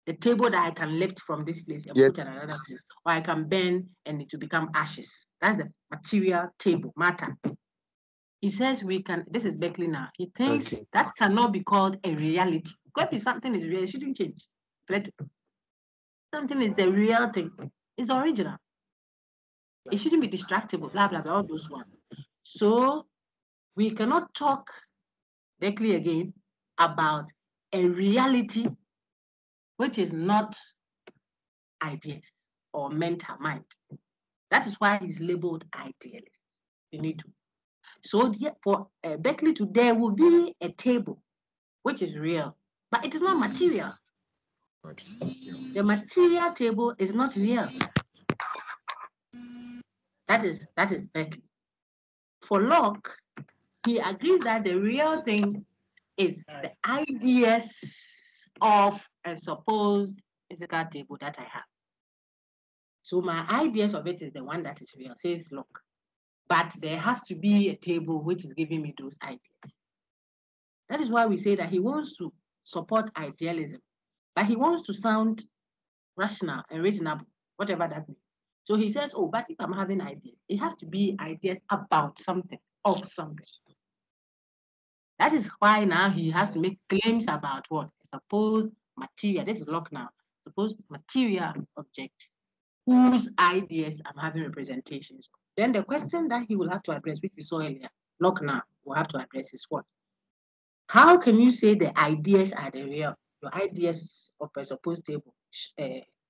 The table that I can lift from this place and put in another place, or I can bend and it will become ashes. That's the material table, matter. He says we can, this is Berkeley now. He thinks that cannot be called a reality. Because if something is real, it shouldn't change. Something is the real thing. It's original. It shouldn't be distractible, blah, blah, blah, all those ones. So we cannot talk, Berkeley again, about a reality which is not ideas or mental mind. That is why he's labeled idealist. You need to. So for Berkeley today, there will be a table which is real, but it is not material. The material table is not real. That is Berkeley. For Locke, he agrees that the real thing is the ideas of a supposed physical table that I have. So my ideas of it is the one that is real, says Locke. But there has to be a table which is giving me those ideas. That is why we say that he wants to support idealism, but he wants to sound rational and reasonable, whatever that means. So he says, oh, but if I'm having ideas, it has to be ideas about something, of something. That is why now he has to make claims about what? Supposed material, this is Locke now, supposed material object, whose ideas I'm having representations of. Then the question that he will have to address, which we saw earlier, Locke now will have to address is what? How can you say the ideas are the real? Your ideas of a supposed table,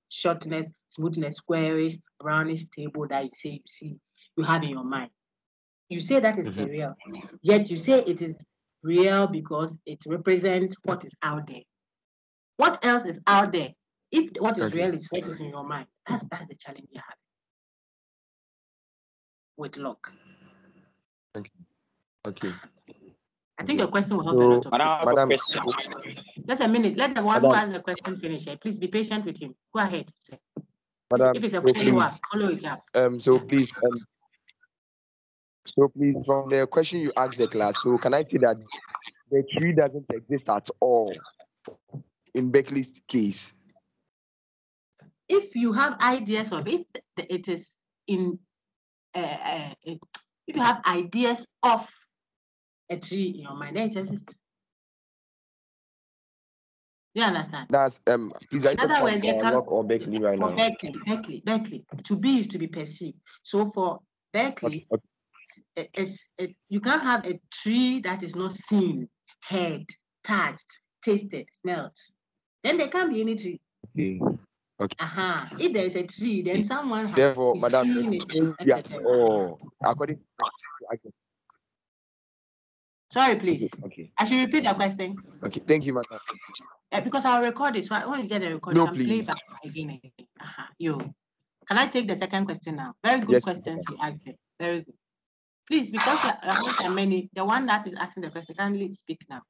shortness, smoothness, squarish, brownish table that you have in your mind. You say that is the real, yet you say it is real because it represents what is out there. What else is out there? If what is real is what is in your mind, that's the challenge you have with Locke.
Okay.
I think your question will help a lot of people.
Madam, question.
Just a minute. Let the one who has the question finish. Please be patient with him. Go ahead.
Madam,
if it's a follow-up, follow it up.
So please, from the question you asked the class, so can I say that the tree doesn't exist at all in Berkeley's case?
If you have ideas of it, it is in. If you have ideas of a tree in your mind, then it exists. You understand?
That's please, I talk about Locke or Berkeley right now.
Berkeley. To be is to be perceived. So for Berkeley, you can't have a tree that is not seen, heard, touched, tasted, smelled. Then there can't be any tree.
Okay.
If there is a tree, then someone has
therefore, Madam,
seen it.
According to
sorry, please.
Okay.
I should repeat the question.
Okay, thank you, Madam.
Because I'll record it, so when you get the recording,
no,
I can
please.
play back again. Can I take the second question now? Very good questions you asked. Very good. Please, because there are many, the one that is asking the question, kindly speak now.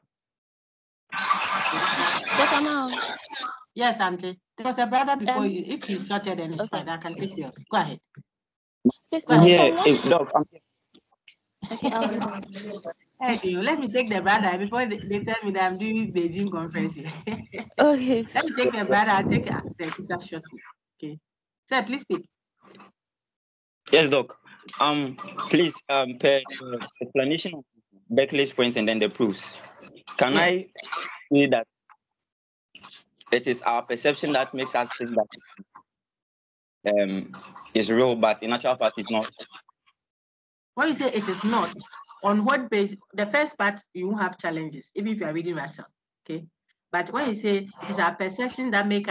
Yes, Auntie. There was a brother before you. If you sorted and it's fine, I can take yours. Go ahead.
Doc,
Hey, let me take the brother before they tell me that I'm doing Beijing conference here.
Okay.
Let me take the brother. I'll take the sister shortly. Okay. Sir, please speak.
Yes, Doc. Please, per explanation of Berkeley's point and then the proofs. Can I say that it is our perception that makes us think that is real, but in actual fact it's not?
When you say it is not, on what basis? The first part, you won't have challenges, even if you are reading Russell, okay? But when you say it's our perception that makes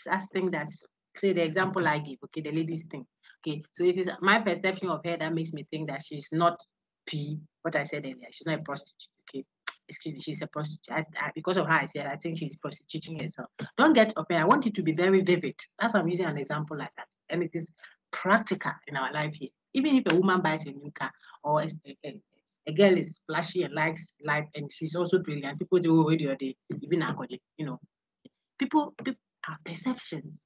us think that, say the example I give, okay, the lady's thing, okay? So it is my perception of her that makes me think that she's not P, what I said earlier, she's not a prostitute, okay? excuse me, she's a prostitute. Because of her, I said, I think she's prostituting herself. Don't get offended. I want it to be very vivid. That's why I'm using an example like that. And it is practical in our life here. Even if a woman buys a new car or a girl is flashy and likes life and she's also brilliant, people do radio day, even you know. People, our perceptions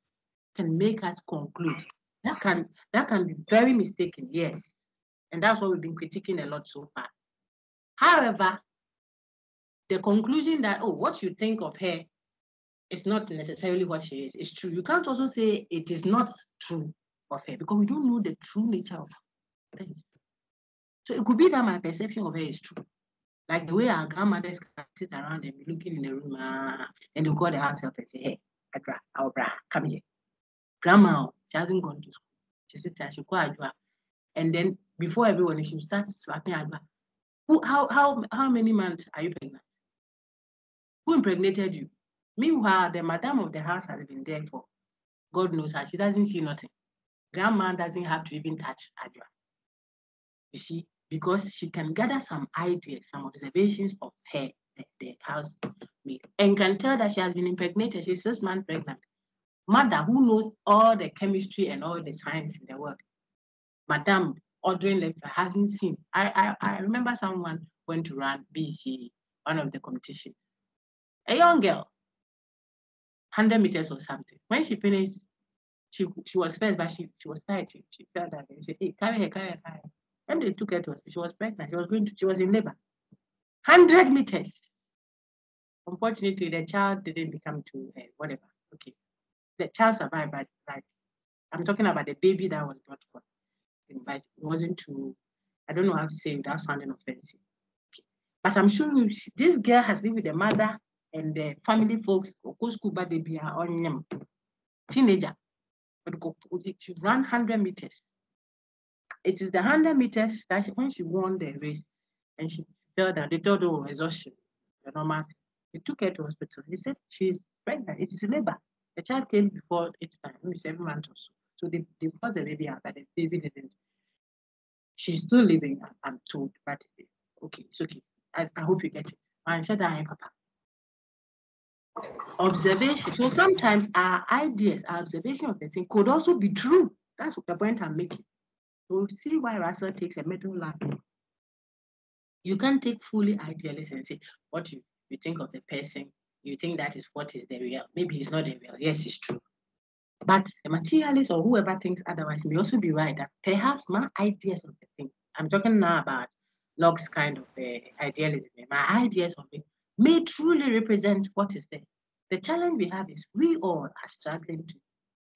can make us conclude. That can be very mistaken, yes. And that's what we've been critiquing a lot so far. However, the conclusion that, oh, what you think of her is not necessarily what she is true. You can't also say it is not true of her because we don't know the true nature of things. So it could be that my perception of her is true. Like the way our grandmothers can sit around and be looking in the room and they'll call the house help and say, hey, Adra, come here. Grandma, she hasn't gone to school. She sits there, she call Adra. And then before everyone, she will start slapping Adra. How many months are you pregnant? Who impregnated you? Meanwhile, the madam of the house has been there for God knows how. She doesn't see nothing. Grandma doesn't have to even touch Adra. You see, because she can gather some ideas, some observations of her, the housemaid, and can tell that she has been impregnated. She's 6 months pregnant. Mother, who knows all the chemistry and all the science in the world, madam ordering lecture hasn't seen. I remember someone went to run BC, one of the competitions. A young girl, 100 meters or something. When she finished, she was first, but she was tired. She fell down and said, hey, carry her. And they took her to hospital. She was pregnant. She was in labor. 100 meters. Unfortunately, the child didn't become to whatever. Okay. The child survived, but I'm talking about the baby that was brought forth. But it wasn't too, I don't know how to say it without sounding offensive. Okay. But I'm sure this girl has lived with the mother and the family folks. Teenager. She ran 100 meters. It is the 100 meters that when she won the race and she fell down, they told her, oh, exhaustion, the normal thing. They took her to hospital. They said she's pregnant. It is labor. The child came before its time, maybe 7 months or so. So they forced the baby out, but the baby didn't. She's still living, I'm told, but okay, it's okay. I hope you get it. I'm sure that I am Papa. Observation. So sometimes our ideas, our observation of the thing could also be true. That's the point I'm making. So see why Russell takes a middle line. You can't take fully idealist and say what you think of the person, you think that is what is the real. Maybe it's not the real. Yes, it's true. But the materialist or whoever thinks otherwise may also be right that perhaps my ideas of the thing, I'm talking now about Locke's kind of idealism, my ideas of it may truly represent what is there. The challenge we have is we all are struggling to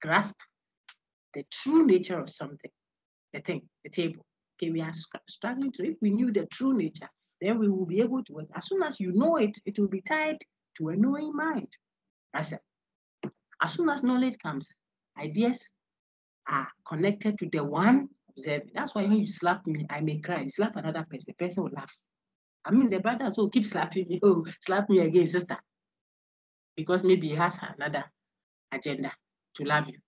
grasp the true nature of something, the thing, the table. Okay, we are struggling to, if we knew the true nature, then we will be able to work. As soon as you know it, it will be tied to a knowing mind. That's it. As soon as knowledge comes, ideas are connected to the one observing. That's why when you slap me, I may cry. You slap another person, the person will laugh. I mean, the brother also keep slapping me. Oh, slap me again, sister. Because maybe he has another agenda to love you.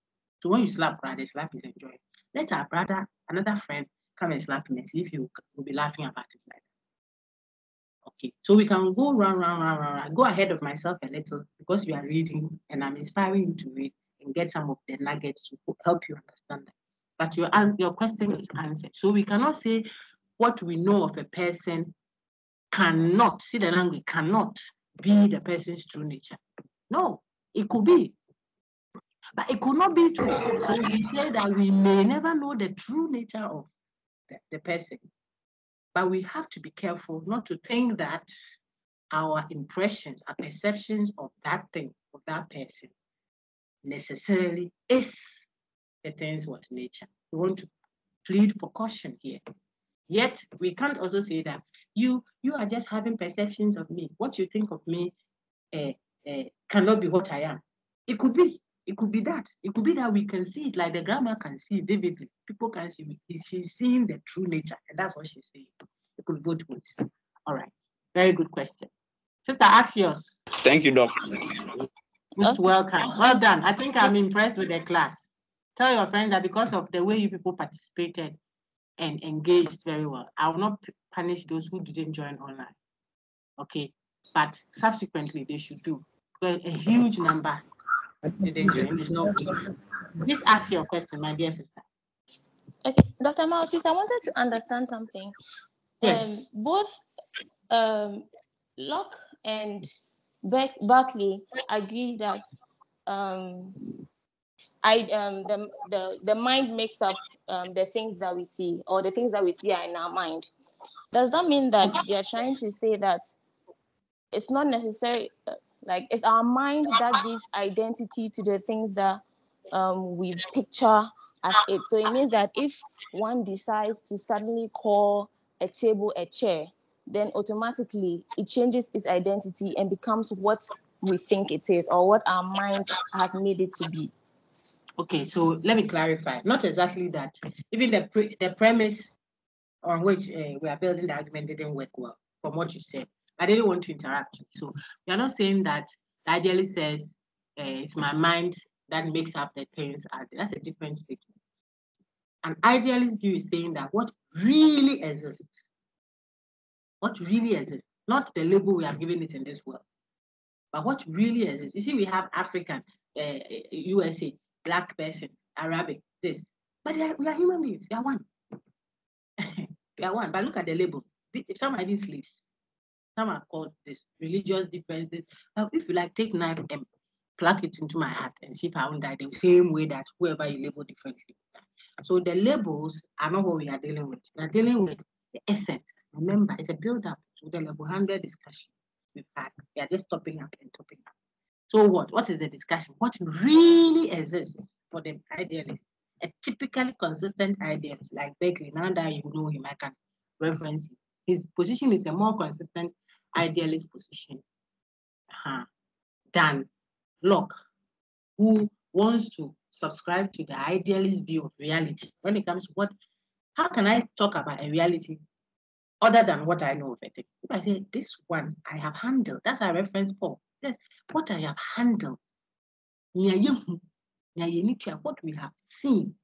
So when you slap brother, slap is enjoying. Let our brother, another friend, come and slap me and see if he will be laughing about it like that. Okay, so we can go round. Go ahead of myself a little because you are reading and I'm inspiring you to read and get some of the nuggets to help you understand that. But your question is answered. So we cannot say what we know of a person cannot, see the language, cannot be the person's true nature. No, it could be. But it could not be true. So we say that we may never know the true nature of the person. But we have to be careful not to think that our impressions, our perceptions of that thing, of that person, necessarily is the thing's what nature. We want to plead for caution here. Yet we can't also say that you are just having perceptions of me. What you think of me cannot be what I am. It could be. It could be that. It could be that we can see it like the grandma can see it vividly. People can see it. She's seeing the true nature, and that's what she's saying. It could be both ways. All right. Very good question. Sister, ask yours.
Thank you, Doc.
Most welcome. Well done. I think I'm impressed with the class. Tell your friends that because of the way you people participated and engaged very well, I will not punish those who didn't join online. Okay, but subsequently they should do. But a huge number didn't do, and it's not good. Please ask your question, my dear sister.
Okay, Dr. Maltese, I wanted to understand something.
Yes.
Both Locke and Berkeley agree that the mind makes up the things that we see, or the things that we see are in our mind. Does that mean that they're trying to say that it's not necessary, like it's our mind that gives identity to the things that we picture as it? So it means that if one decides to suddenly call a table a chair, then automatically it changes its identity and becomes what we think it is, or what our mind has made it to be.
Okay, so let me clarify. Not exactly that. Even the premise on which we are building the argument didn't work well, from what you said. I didn't want to interrupt you. So you're not saying that the idealist says it's my mind that makes up the things. That's a different statement. An idealist view is saying that what really exists, not the label we are giving it in this world, but what really exists. You see, we have African, USA, Black person, Arabic, this. But we are human beings. We are one. We are one. But look at the label. Some are these slaves. Some are called this religious differences. If you like, take knife and plug it into my heart and see if I won't die the same way that whoever you label differently. So the labels are not what we are dealing with. We are dealing with the essence. Remember, it's a build-up to the level 100 discussion we've had. We are just topping up and topping up. So what? What is the discussion? What really exists for the idealist? A typically consistent idealist like Berkeley. Now that you know him, I can reference him. His position is a more consistent idealist position than Locke, who wants to subscribe to the idealist view of reality. When it comes to how can I talk about a reality other than what I know of it? If I say this one I have handled, that's our reference for. Yes, what I have handled. What we have seen,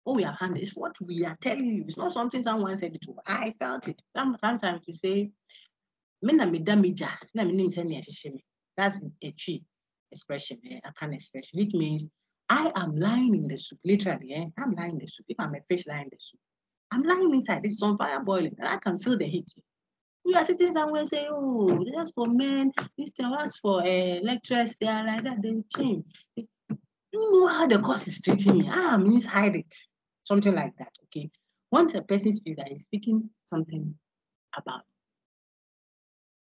what we have handled is what we are telling you. It's not something someone said it to. I felt it. Sometimes you say, that's a tree expression, a kind expression. It means I am lying in the soup, literally. I'm lying in the soup. If I'm a fish lying in the soup, I'm lying inside. It's on fire boiling, and I can feel the heat. You are sitting somewhere and say, oh, that's for men, this was for lecturers, they are like that, they will change. You know how the course is treating me. Means hide it. Something like that, okay? Once a person speaks, that he's speaking something about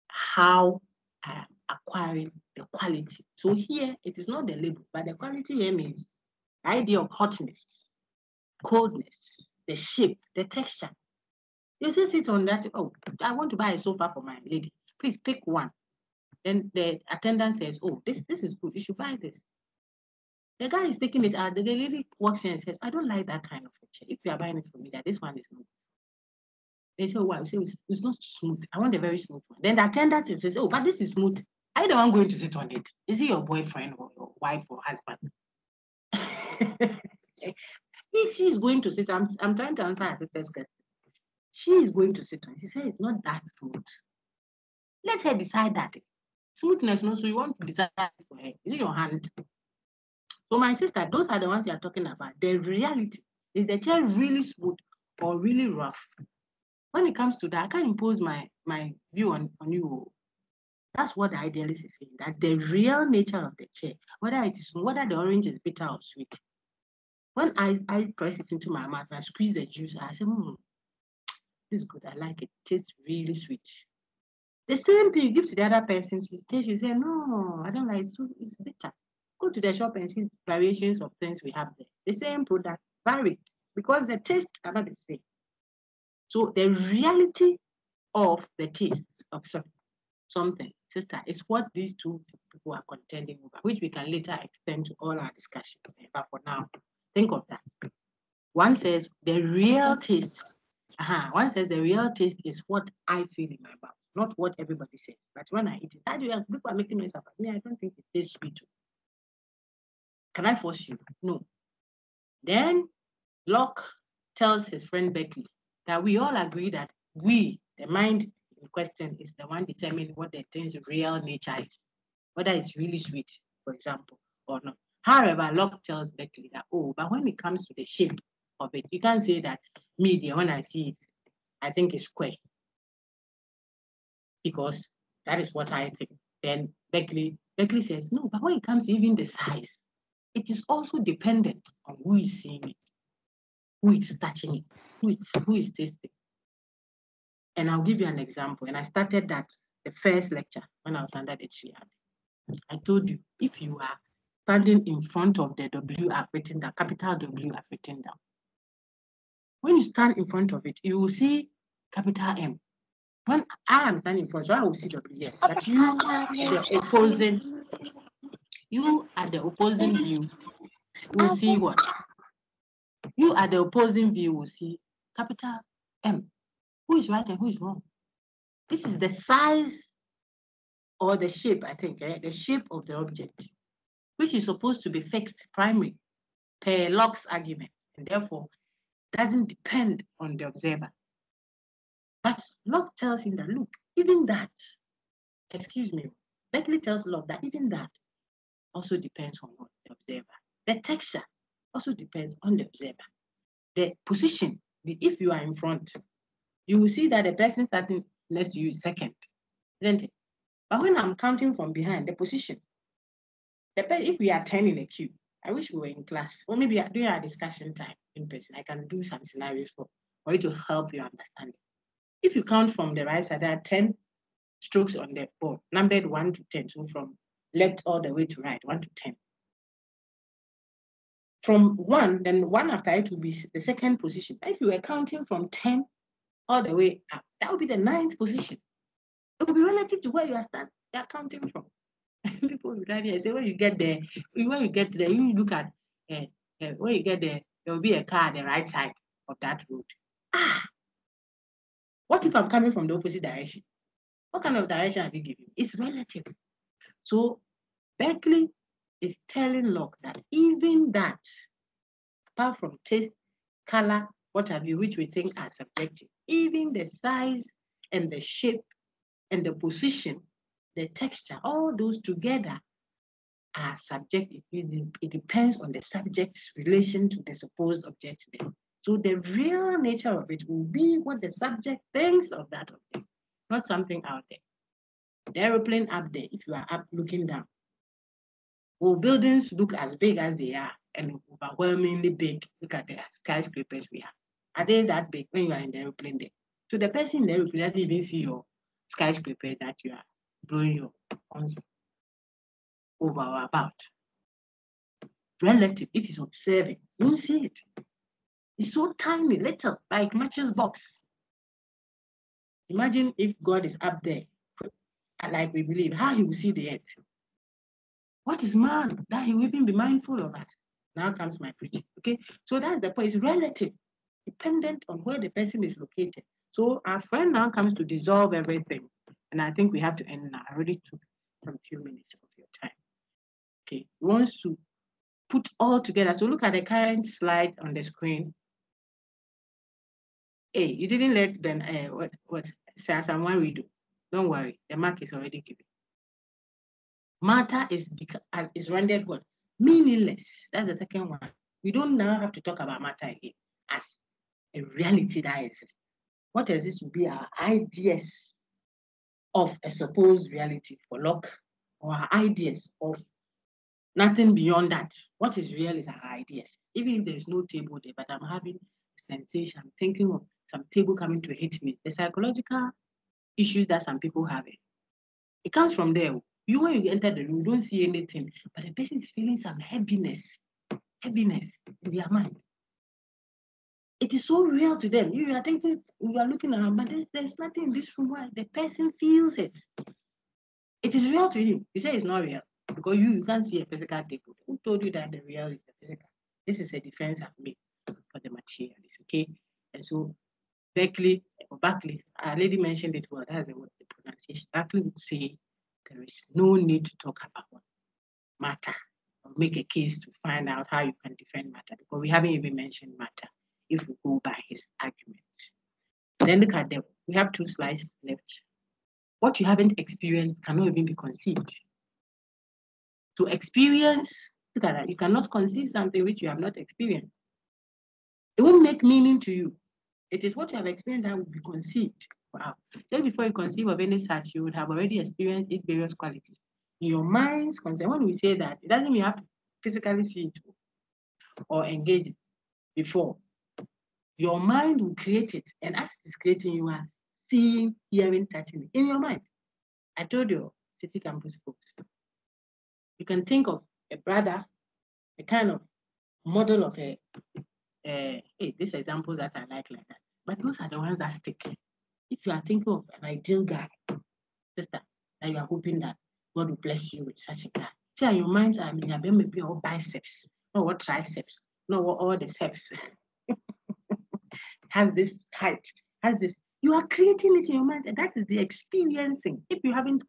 how I am acquiring the quality. So here, it is not the label, but the quality here means the idea of hotness, coldness, the shape, the texture. You just sit on that, oh, I want to buy a sofa for my lady. Please pick one. Then the attendant says, oh, this is good. You should buy this. The guy is taking it out. The lady walks in and says, I don't like that kind of a chair. If you are buying it for me, that this one is not. They say, why? Say, it's not smooth. I want a very smooth one. Then the attendant says, oh, but this is smooth. Are you the one going to sit on it? Is he your boyfriend or your wife or husband? If she's going to sit, I'm trying to answer her sister's question. She is going to sit on it. She says it's not that smooth. Let her decide that. Smoothness, no, so you want to decide for her. Is it your hand? So my sister, those are the ones you are talking about. The reality, is the chair really smooth or really rough? When it comes to that, I can't impose my view on you. That's what the idealist is saying, that the real nature of the chair, whether the orange is bitter or sweet, when I press it into my mouth and I squeeze the juice, I say, this is good, I like it. It tastes really sweet. The same thing you give to the other person, she says, no, I don't like it, it's bitter. Go to the shop and see variations of things we have there. The same product, varied, because the tastes are not the same. So the reality of the taste of something, sister, is what these two people are contending over, which we can later extend to all our discussions. But for now, think of that. One says the real taste. One says the real taste is what I feel in my mouth, not what everybody says. But when I eat it, people are making noise about me. I don't think it tastes sweet. Can I force you? No. Then Locke tells his friend Berkeley that we all agree that we, the mind, in question is the one determining what the thing's real nature is, whether it's really sweet, for example, or not. However, Locke tells Berkeley that, oh, but when it comes to the shape of it, you can't say that media, when I see it, I think it's square. Because that is what I think. Then Berkeley says, no, but when it comes to even the size, it is also dependent on who is seeing it, who is touching it, who is tasting. And I'll give you an example. And I started that the first lecture when I was under the tree. I told you, if you are standing in front of the W I've written down, capital W I've written down, when you stand in front of it, you will see capital M. When I am standing in front, so I will see W, yes. But you at the opposing view will see what? You at the opposing view will see capital M. Who is right and who is wrong? This is the size or the shape, I think, the shape of the object, which is supposed to be fixed primary per Locke's argument, and therefore doesn't depend on the observer. But Locke tells him that, look, even that, Berkeley tells Locke that even that also depends on what the observer. The texture also depends on the observer. The position, if you are in front, you will see that the person starting next to you is second, isn't it? But when I'm counting from behind, the position, if we are 10 in a queue, I wish we were in class, or maybe during our discussion time in person, I can do some scenarios for you to help you understand it. If you count from the right side, there are 10 strokes on the board, numbered 1 to 10, so from left all the way to right, 1 to 10. From 1, then 1 after it will be the second position. If you were counting from 10 all the way up, that would be the 9th position. It will be relative to where you are counting from. People will try to say, when you get there, you look at, when you get there, there will be a car at the right side of that road. What if I'm coming from the opposite direction? What kind of direction have you given? It's relative. So Berkeley is telling Locke that even that, apart from taste, color, what have you, which we think are subjective, even the size and the shape and the position, the texture, all those together are subjective. It depends on the subject's relation to the supposed object there. So the real nature of it will be what the subject thinks of that object, not something out there. The aeroplane up there, if you are up looking down, will buildings look as big as they are and overwhelmingly big? Look at the skyscrapers we have. Are they that big when you are in the aeroplane there? So the person in the aeroplane doesn't even see your skyscraper that you are blowing your horns over or about. Relative, if he's observing, you won't see it. It's so tiny, little, like matches box. Imagine if God is up there, like we believe, how he will see the earth. What is man that he will even be mindful of us? Now comes my preaching. Okay, so that's the point. It's relative, dependent on where the person is located. So our friend now comes to dissolve everything, and I think we have to end now. I already took some few minutes of your time. Okay, he wants to put all together. So look at the current slide on the screen. Hey, you didn't let Ben what someone we do. Don't worry, the mark is already given. Matter is rendered what? Meaningless. That's the second one. We don't now have to talk about matter again as a reality that exists. What exists will be our ideas of a supposed reality for Locke, or our ideas of nothing beyond that. What is real is our ideas. Even if there's no table there, but I'm having a sensation, I'm thinking of some table coming to hit me. The psychological issues that some people have, it comes from there. When you enter the room, you don't see anything, but the person is feeling some heaviness in their mind. It is so real to them. You are thinking, you are looking around, but there's nothing in this room where the person feels it. It is real to you. You say it's not real because you can't see a physical table. Who told you that the real is the physical? This is a defense I've made for the materialist, okay? And so Berkeley, our lady mentioned it well, that's the word, the pronunciation. Berkeley would say there is no need to talk about matter or make a case to find out how you can defend matter because we haven't even mentioned matter if we go by his argument. Then look at them. We have 2 slides left. what you haven't experienced cannot even be conceived. To experience, look at that, you cannot conceive something which you have not experienced. It won't make meaning to you. It is what you have experienced that will be conceived. Wow. Just before you conceive of any such, you would have already experienced its various qualities. In your mind's concern, when we say that, it doesn't mean you have to physically see it or engage it before. Your mind will create it. And as it is creating, you are seeing, hearing, touching it in your mind. I told you, city campus folks, you can think of a brother, a kind of model of a, hey, these examples that I like that. But those are the ones that stick. If you are thinking of an ideal guy, sister, and you are hoping that God will bless you with such a guy. See, your minds are maybe all biceps, not what triceps, not what all the steps. Has this height, has this. You are creating it in your mind, and that is the experiencing. If you haven't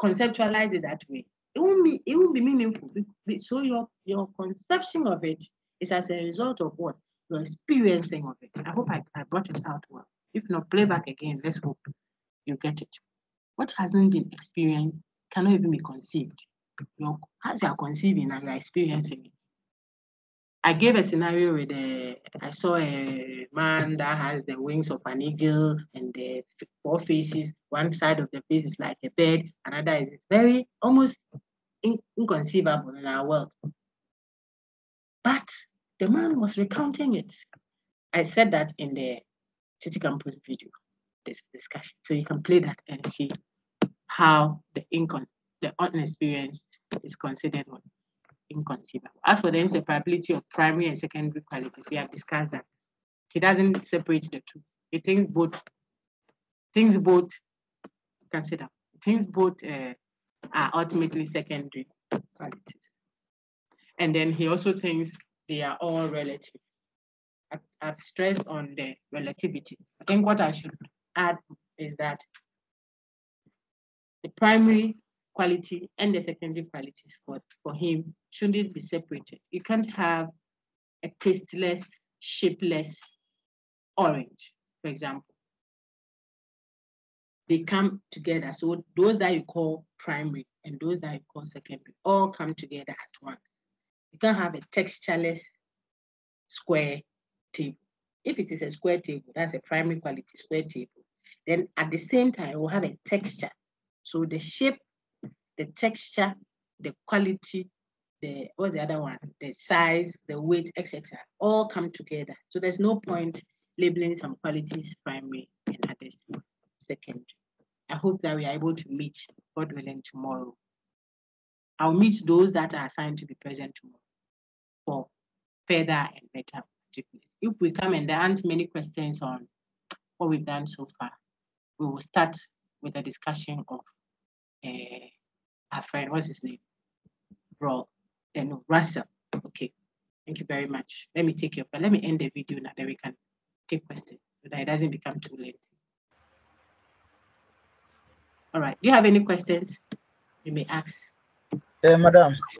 conceptualized it that way, it won't be meaningful. So your conception of it is as a result of what you're experiencing of it. I hope I brought it out well. If not, play back again. Let's hope you get it. What hasn't been experienced cannot even be conceived. As you are conceiving and you are experiencing it. I gave a scenario with I saw a man that has the wings of an eagle and the 4 faces. One side of the face is like a bird, another is very almost inconceivable in our world. But the man was recounting it. I said that in the City Campus video, this discussion. So you can play that and see how the unexperienced is considered inconceivable. As for the inseparability of primary and secondary qualities, we have discussed that. He doesn't separate the two. He thinks both, consider, things both are ultimately secondary qualities. And then he also thinks they are all relative. I've stressed on the relativity. I think what I should add is that the primary quality and the secondary qualities for him shouldn't be separated. You can't have a tasteless, shapeless orange, for example. They come together. So those that you call primary and those that you call secondary all come together at once. You can't have a textureless square table. If it is a square table, that's a primary quality square table. Then at the same time, it will have a texture. So the shape, the texture, the quality, what's the other one? The size, the weight, etc. all come together. So there's no point labeling some qualities primary and others secondary. I hope that we are able to meet, God willing, tomorrow. I'll meet those that are assigned to be present tomorrow for further and better particulars. If we come and there aren't many questions on what we've done so far, we will start with a discussion of our friend, what's his name? Russell. Okay, thank you very much. Let me take your, let me end the video now, then we can take questions so that it doesn't become too late. All right, do you have any questions? You may ask.
Madam.